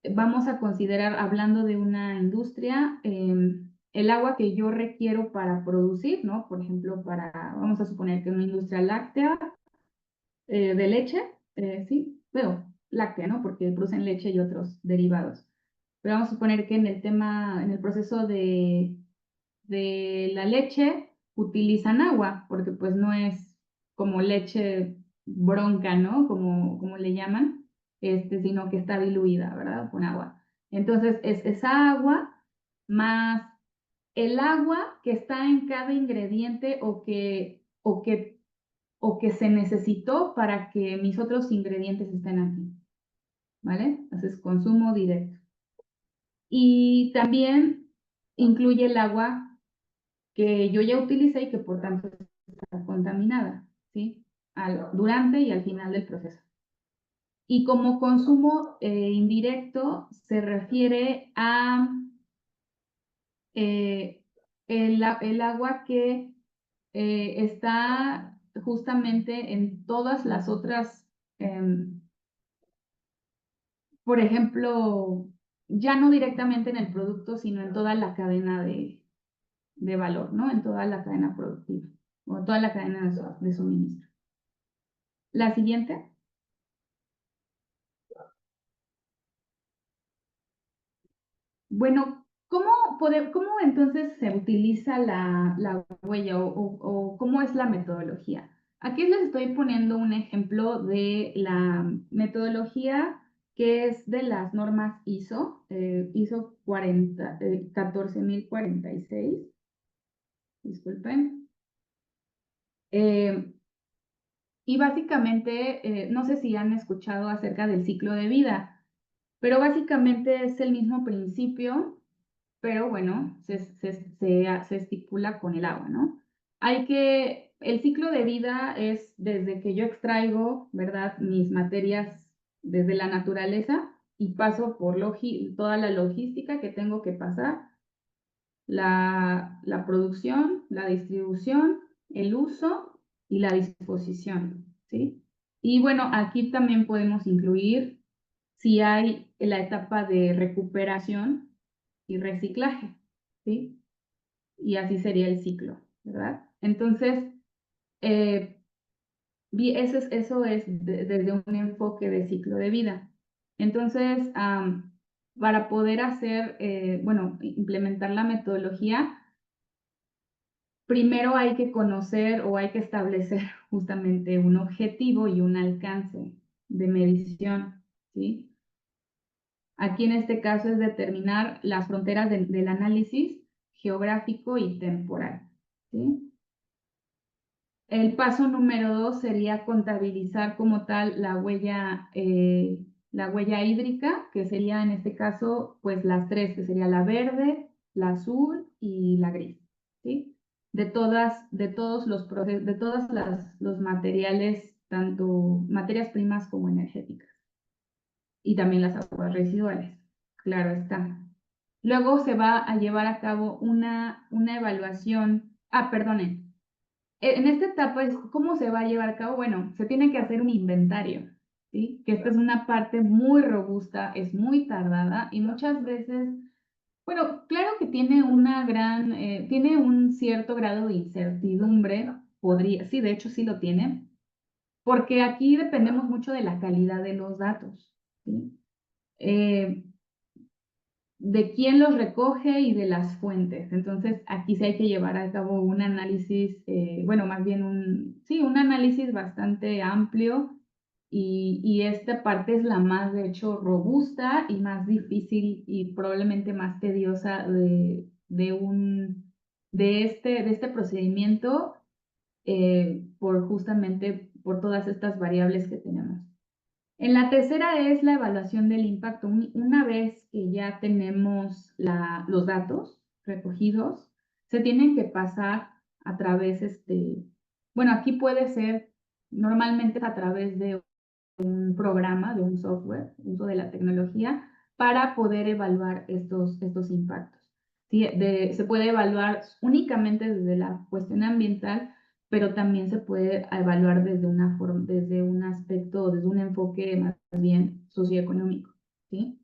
vamos a considerar, hablando de una industria, el agua que yo requiero para producir, ¿no? Por ejemplo, vamos a suponer que una industria láctea, de leche, sí, pero láctea, ¿no? Porque producen leche y otros derivados. Pero vamos a suponer que en el proceso de la leche, utilizan agua, porque pues no es como leche bronca, ¿no? Como le llaman, sino que está diluida, ¿verdad? Con agua. Entonces, es esa agua más el agua que está en cada ingrediente o que se necesitó para que mis otros ingredientes estén aquí, ¿vale? Entonces, consumo directo. Y también incluye el agua que yo ya utilicé y que por tanto está contaminada, ¿sí? Durante y al final del proceso. Y como consumo indirecto se refiere a el agua que está justamente en todas las otras, por ejemplo, ya no directamente en el producto, sino en toda la cadena de valor, ¿no? En toda la cadena productiva o toda la cadena de suministro. La siguiente. Bueno, cómo entonces se utiliza la huella o cómo es la metodología? Aquí les estoy poniendo un ejemplo de la metodología que es de las normas ISO, ISO 14046, disculpen. Y básicamente, no sé si han escuchado acerca del ciclo de vida, pero básicamente es el mismo principio, pero bueno, se estipula con el agua, ¿no? El ciclo de vida es desde que yo extraigo, ¿verdad? Mis materias desde la naturaleza y paso por toda la logística que tengo que pasar, la producción, la distribución, el uso y la disposición, ¿sí? Y bueno, aquí también podemos incluir si hay la etapa de recuperación y reciclaje, ¿sí? Y así sería el ciclo, ¿verdad? Entonces, eh, eso es desde un enfoque de ciclo de vida. Entonces, para poder hacer, bueno, implementar la metodología, primero hay que conocer o hay que establecer justamente un objetivo y un alcance de medición, ¿sí? Aquí en este caso es determinar las fronteras del análisis geográfico y temporal, ¿sí? El paso número 2 sería contabilizar como tal la huella hídrica, que sería en este caso, pues las tres, que sería la verde, la azul y la gris, ¿sí? De todos los procesos, de todos los materiales, tanto materias primas como energéticas, y también las aguas residuales, claro está. Luego se va a llevar a cabo una evaluación, perdonen, en esta etapa es cómo se va a llevar a cabo. Bueno, se tiene que hacer un inventario, ¿sí? Que esta es una parte muy robusta, es muy tardada y muchas veces, bueno, claro que tiene tiene un cierto grado de incertidumbre, sí, de hecho sí lo tiene, porque aquí dependemos mucho de la calidad de los datos, ¿sí? Eh, de quién los recoge y de las fuentes. Entonces, aquí sí hay que llevar a cabo un análisis, bueno, más bien sí, un análisis bastante amplio y esta parte es la más, de hecho, robusta y más difícil y probablemente más tediosa de este procedimiento por justamente por todas estas variables que tenemos. En la tercera es la evaluación del impacto. Una vez que ya tenemos los datos recogidos, se tienen que pasar a través, bueno, aquí puede ser normalmente a través de un programa, de un software, uso de la tecnología, para poder evaluar estos impactos. ¿Sí? Se puede evaluar únicamente desde la cuestión ambiental, pero también se puede evaluar desde desde un aspecto, desde un enfoque más bien socioeconómico, ¿sí?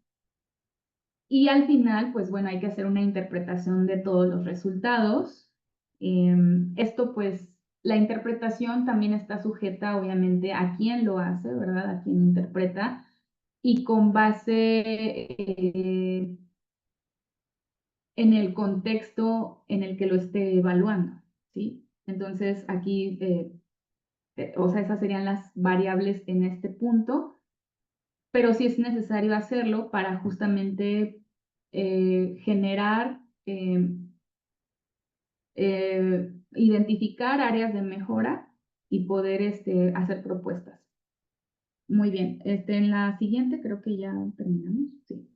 Y al final, pues bueno, hay que hacer una interpretación de todos los resultados. Esto pues, la interpretación también está sujeta obviamente a quién lo hace, ¿verdad? A quién interpreta y con base en el contexto en el que lo esté evaluando, ¿sí? Entonces aquí, o sea, esas serían las variables en este punto, pero sí es necesario hacerlo para justamente generar, identificar áreas de mejora y poder hacer propuestas. Muy bien, en la siguiente creo que ya terminamos, sí.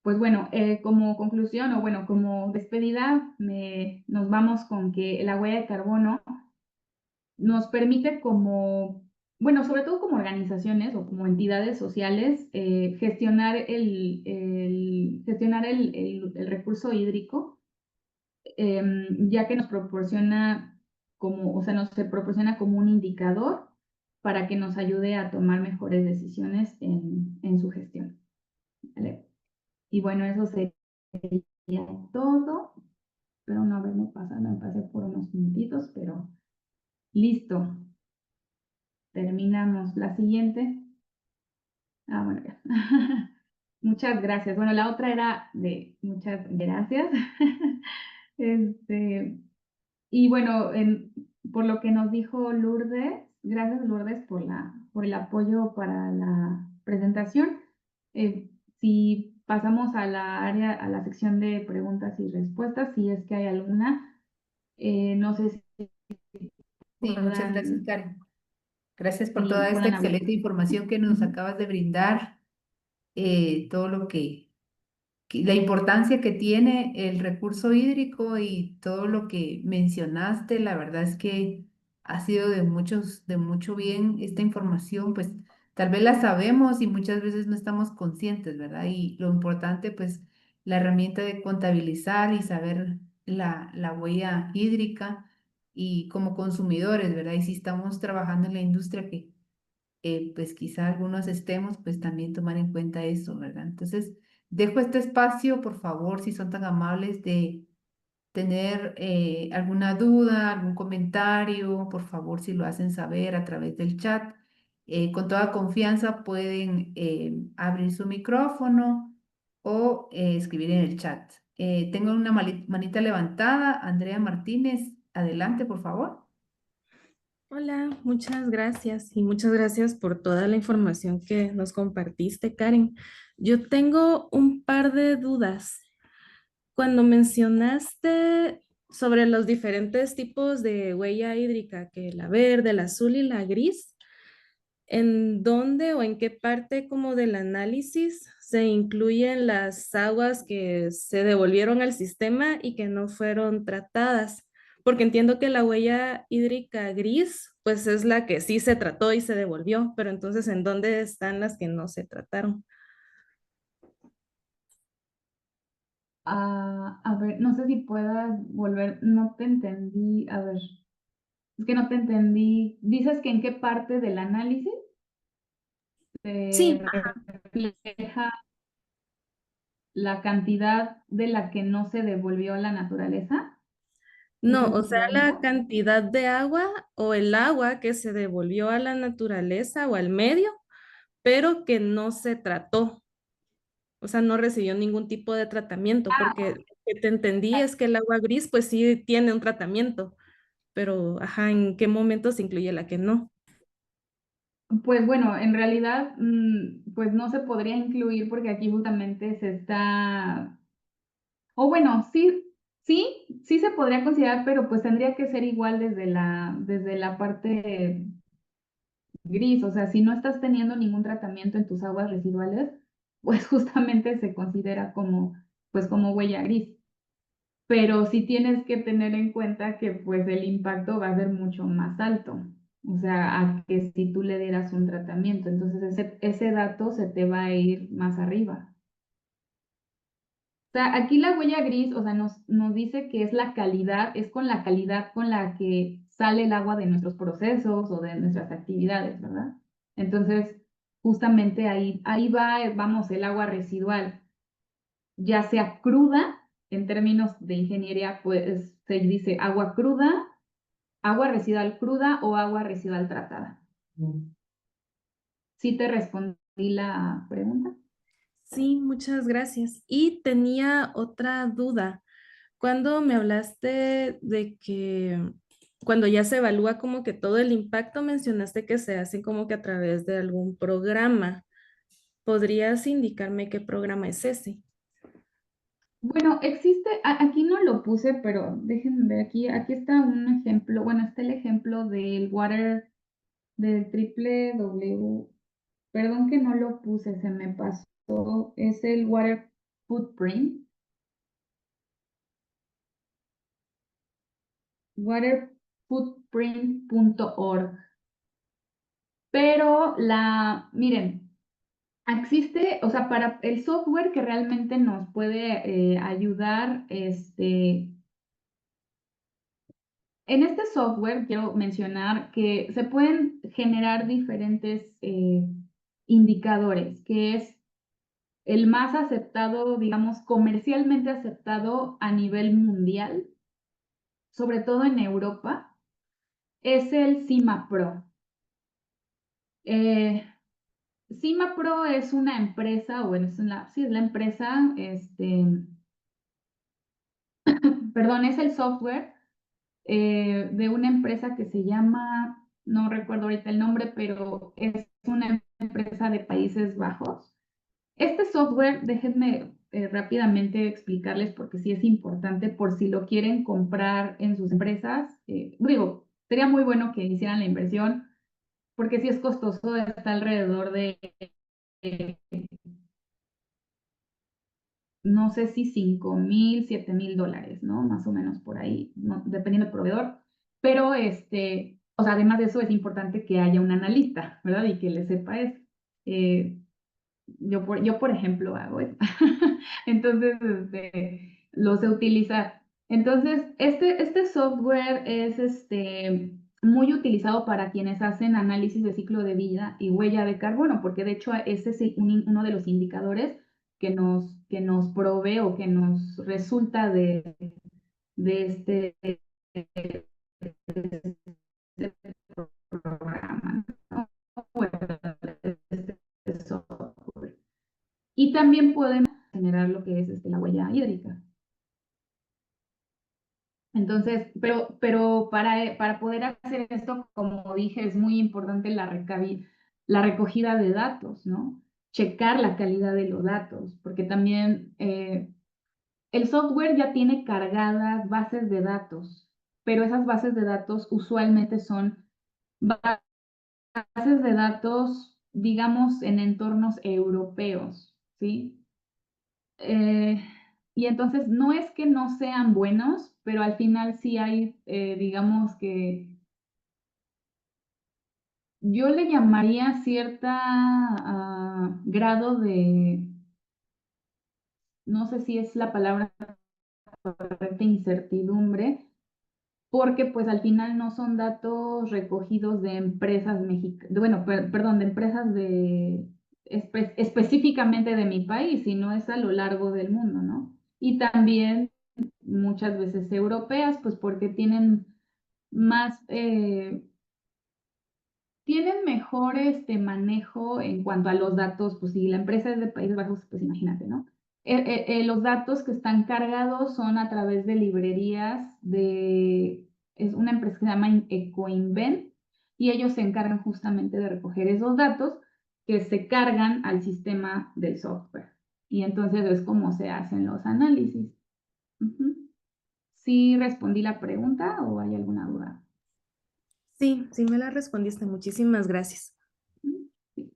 Pues bueno, como conclusión o bueno, como despedida, nos vamos con que la huella de carbono nos permite como, bueno, sobre todo como organizaciones o como entidades sociales, gestionar el recurso hídrico, ya que nos proporciona o sea, nos proporciona como un indicador para que nos ayude a tomar mejores decisiones en su gestión, ¿vale? Y bueno, eso sería todo. Espero no haberme pasado, me pasé por unos minutitos, pero listo. Terminamos. La siguiente. Bueno, ya. Muchas gracias. Bueno, la otra era de muchas gracias. Este, y bueno, por lo que nos dijo Lourdes, gracias Lourdes por el apoyo para la presentación. Si pasamos a la área, a la sección de preguntas y respuestas, si es que hay alguna, no sé si Sí, muchas gracias, puedan, Karen. Gracias por si toda esta puedan hablar. excelente información que nos Ujú. acabas de brindar, todo lo la importancia que tiene el recurso hídrico y todo lo que mencionaste. La verdad es que ha sido de mucho bien esta información, pues tal vez la sabemos y muchas veces no estamos conscientes, ¿verdad? Y lo importante, pues la herramienta de contabilizar y saber la huella hídrica y como consumidores, ¿verdad? Y si estamos trabajando en la industria que pues quizá algunos estemos, pues también tomar en cuenta eso, ¿verdad? Entonces, dejo este espacio, por favor, si son tan amables de tener alguna duda, algún comentario, por favor, si lo hacen saber a través del chat. Con toda confianza pueden abrir su micrófono o escribir en el chat. Tengo una manita levantada. Andrea Martínez, adelante, por favor. Hola, muchas gracias y muchas gracias por toda la información que nos compartiste, Karen. Yo tengo un par de dudas. Cuando mencionaste sobre los diferentes tipos de huella hídrica, que la verde, la azul y la gris, ¿en dónde o en qué parte como del análisis se incluyen las aguas que se devolvieron al sistema y que no fueron tratadas? Porque entiendo que la huella hídrica gris, pues es la que sí se trató y se devolvió, pero entonces, ¿en dónde están las que no se trataron? A ver, no sé si puedas volver, no te entendí, a ver, es que no te entendí. ¿Dices que en qué parte del análisis se Sí, refleja la cantidad de la que no se devolvió a la naturaleza? ¿Esa no, es o tu sea, la pregunta? cantidad de agua o el agua que se devolvió a la naturaleza o al medio, pero que no se trató. O sea, no recibió ningún tipo de tratamiento, porque lo que te entendí es que el agua gris, pues sí tiene un tratamiento, pero, ajá, ¿en qué momento se incluye la que no? Pues bueno, en realidad, pues no se podría incluir porque aquí justamente se está, o bueno, sí se podría considerar, pero pues tendría que ser igual desde la parte gris, o sea, si no estás teniendo ningún tratamiento en tus aguas residuales, pues justamente se considera como, pues como huella gris. Pero sí tienes que tener en cuenta que pues el impacto va a ser mucho más alto, o sea, a que si tú le dieras un tratamiento, entonces ese dato se te va a ir más arriba. O sea, aquí la huella gris, o sea, nos dice que es la calidad, es con la calidad con la que sale el agua de nuestros procesos o de nuestras actividades, ¿verdad? Entonces, justamente ahí va, vamos, el agua residual, ya sea cruda, en términos de ingeniería, pues se dice agua cruda, agua residual cruda o agua residual tratada. ¿Sí te respondí la pregunta? Sí, muchas gracias. Y tenía otra duda. Cuando me hablaste de que cuando ya se evalúa como que todo el impacto, mencionaste que se hace como que a través de algún programa. ¿Podrías indicarme qué programa es ese? Bueno, existe, aquí no lo puse, pero déjenme ver aquí está un ejemplo, bueno, está el ejemplo del water, del triple W, perdón que no lo puse, se me pasó, es el water footprint, waterfootprint.org. Pero miren, existe, o sea, para el software que realmente nos puede ayudar, en este software quiero mencionar que se pueden generar diferentes indicadores, que es el más aceptado, digamos, comercialmente aceptado a nivel mundial, sobre todo en Europa, es el CIMA Pro. Eh, CIMAPRO es una empresa, o sí, es la empresa, perdón, es el software de una empresa que se llama, no recuerdo ahorita el nombre, pero es una empresa de Países Bajos. Este software, déjenme rápidamente explicarles porque sí es importante por si lo quieren comprar en sus empresas. Digo, sería muy bueno que hicieran la inversión porque sí es costoso, está alrededor de no sé si 5,000, 7,000 dólares, ¿no? Más o menos por ahí, ¿no? Dependiendo del proveedor. Pero, o sea, además de eso es importante que haya un analista, ¿verdad? Y que le sepa eso. Eh, por ejemplo, hago eso. Entonces, lo sé utilizar. Entonces, este software es muy utilizado para quienes hacen análisis de ciclo de vida y huella de carbono, porque de hecho ese es uno de los indicadores que nos provee o que nos resulta de este programa, ¿no? Bueno, este software. Y también podemos generar lo que es la huella hídrica. Entonces, pero para poder hacer esto, como dije, es muy importante la recogida de datos, ¿no? Checar la calidad de los datos, porque también el software ya tiene cargadas bases de datos, pero esas bases de datos usualmente son bases de datos, digamos, en entornos europeos, ¿sí? Eh, y entonces no es que no sean buenos, pero al final sí hay, digamos que yo le llamaría cierta grado de, no sé si es la palabra correcta, incertidumbre, porque pues al final no son datos recogidos de empresas mexicanas, bueno, perdón, de empresas específicamente de mi país, sino es a lo largo del mundo, ¿no? Y también muchas veces europeas, pues porque más, tienen mejor manejo en cuanto a los datos, pues si la empresa es de Países Bajos, pues imagínate, ¿no? Los datos que están cargados son a través de librerías es una empresa que se llama EcoInvent y ellos se encargan justamente de recoger esos datos que se cargan al sistema del software. Y entonces es como se hacen los análisis. Ujú. ¿Sí respondí la pregunta o hay alguna duda? Sí, sí me la respondiste. Muchísimas gracias. Sí,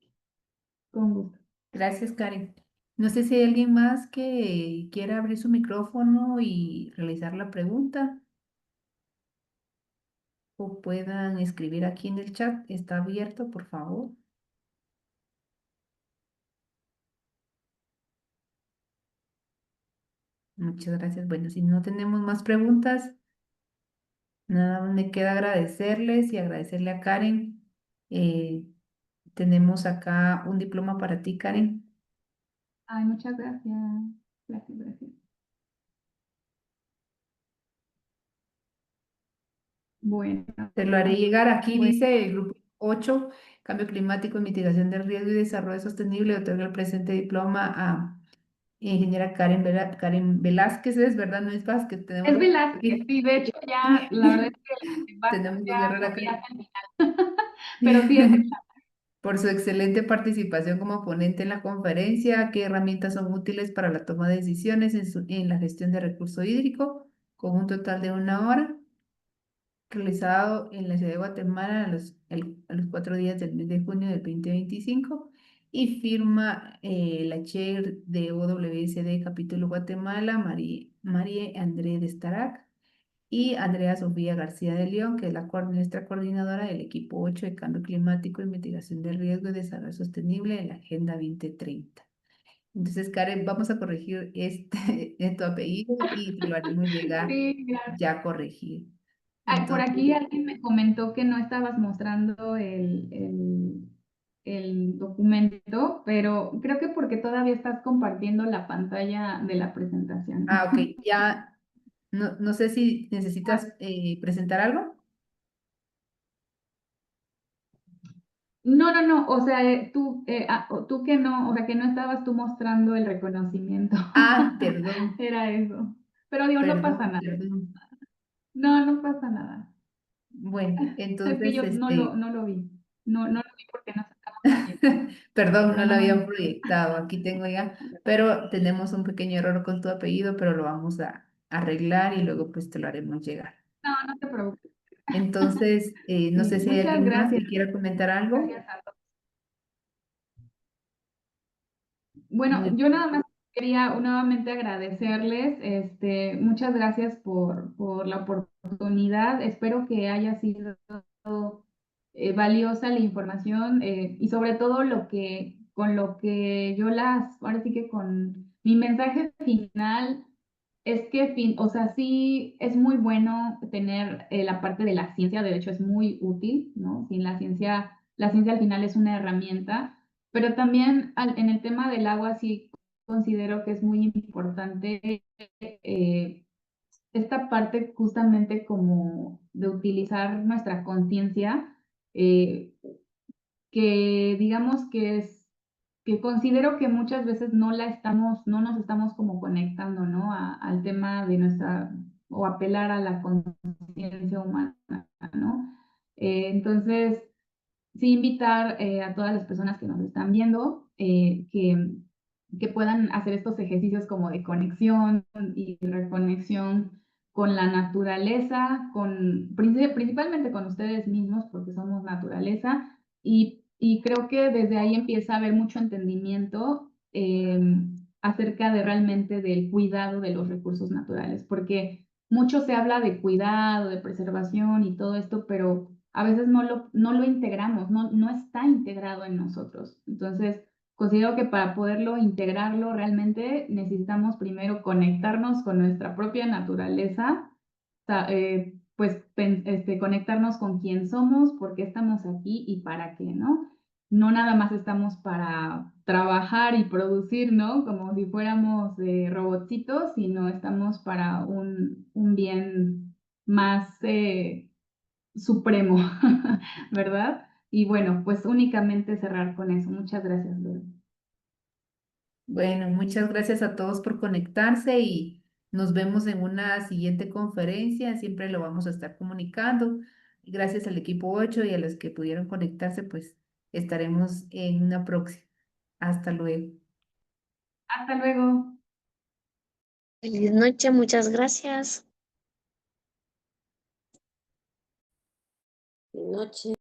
con gusto. Gracias, Karen. No sé si hay alguien más que quiera abrir su micrófono y realizar la pregunta o puedan escribir aquí en el chat. Está abierto, por favor. Muchas gracias. Bueno, si no tenemos más preguntas, nada más me queda agradecerles y agradecerle a Karen. Eh, Tenemos acá un diploma para ti, Karen. Ay, muchas gracias. Gracias, gracias. Bueno, Te lo haré llegar. Aquí pues, dice el grupo 8, Cambio Climático, Mitigación del Riesgo y Desarrollo Sostenible. Otorga el presente diploma a ingeniera Karen Velázquez, es verdad, no es Vázquez. es Tenemos Velázquez, aquí, sí, de hecho ya, la verdad es que Vázquez tenemos ya dos errores lo vi acá. hasta el final, pero sí es Por su excelente participación como ponente en la conferencia, qué herramientas son útiles para la toma de decisiones en la gestión de recurso hídrico, con un total de 1 hora, realizado en la ciudad de Guatemala a los 4 días del mes de junio del 2025, y firma la chair de OWSD capítulo Guatemala, María André de Starac, y Andrea Sofía García de León, que es nuestra coordinadora del equipo 8 de Cambio Climático y Mitigación de Riesgo y Desarrollo Sostenible de la Agenda 2030. Entonces, Karen, vamos a corregir en tu apellido y te lo haremos llegar sí, gracias. ya corregido. Ay, por Entonces, aquí alguien me comentó que no estabas mostrando el documento, pero creo que porque todavía estás compartiendo la pantalla de la presentación. ok, ya, no sé si necesitas presentar algo. No, o sea, tú que no, o sea, que no estabas tú mostrando el reconocimiento. Ah, perdón, Era eso. Pero digo, no pasa perdón, nada. perdón. No pasa nada. Bueno, Es que entonces, yo no lo vi. No lo vi porque no se estaba proyectando. perdón, Pero no lo no, había proyectado. Aquí tengo ya, pero tenemos un pequeño error con tu apellido, pero lo vamos a arreglar y luego pues te lo haremos llegar. no te preocupes. Entonces, no Sí, sé si hay muchas alguien más gracias. que quiera comentar algo. Gracias a todos. Bueno, Muy yo nada más quería nuevamente agradecerles, muchas gracias por la oportunidad. Espero que haya sido valiosa la información y sobre todo con lo que ahora sí que con mi mensaje final es que, o sea, sí es muy bueno tener la parte de la ciencia, de hecho es muy útil, ¿no? Sin la ciencia al final es una herramienta, pero también en el tema del agua sí considero que es muy importante eh, esta parte justamente como de utilizar nuestra conciencia, eh, que digamos que considero que muchas veces no nos estamos como conectando, ¿no? Al tema de o apelar a la conciencia humana, ¿no? Entonces, sí invitar a todas las personas que nos están viendo que puedan hacer estos ejercicios como de conexión y reconexión con la naturaleza, principalmente con ustedes mismos, porque somos naturaleza, y creo que desde ahí empieza a haber mucho entendimiento acerca de realmente del cuidado de los recursos naturales, porque mucho se habla de cuidado, de preservación y todo esto, pero a veces no lo integramos, no está integrado en nosotros. Entonces, considero que para poderlo integrarlo realmente necesitamos primero conectarnos con nuestra propia naturaleza, pues conectarnos con quién somos, por qué estamos aquí y para qué, ¿no? No nada más estamos para trabajar y producir, ¿no? Como si fuéramos robotcitos, sino estamos para un bien más supremo, ¿verdad? Y bueno, pues únicamente cerrar con eso. Muchas gracias, Lore. bueno, muchas gracias a todos por conectarse y nos vemos en una siguiente conferencia. Siempre lo vamos a estar comunicando. Gracias al equipo 8 y a los que pudieron conectarse, pues estaremos en una próxima. Hasta luego. Hasta luego. Feliz noche, muchas gracias. Buenas noches.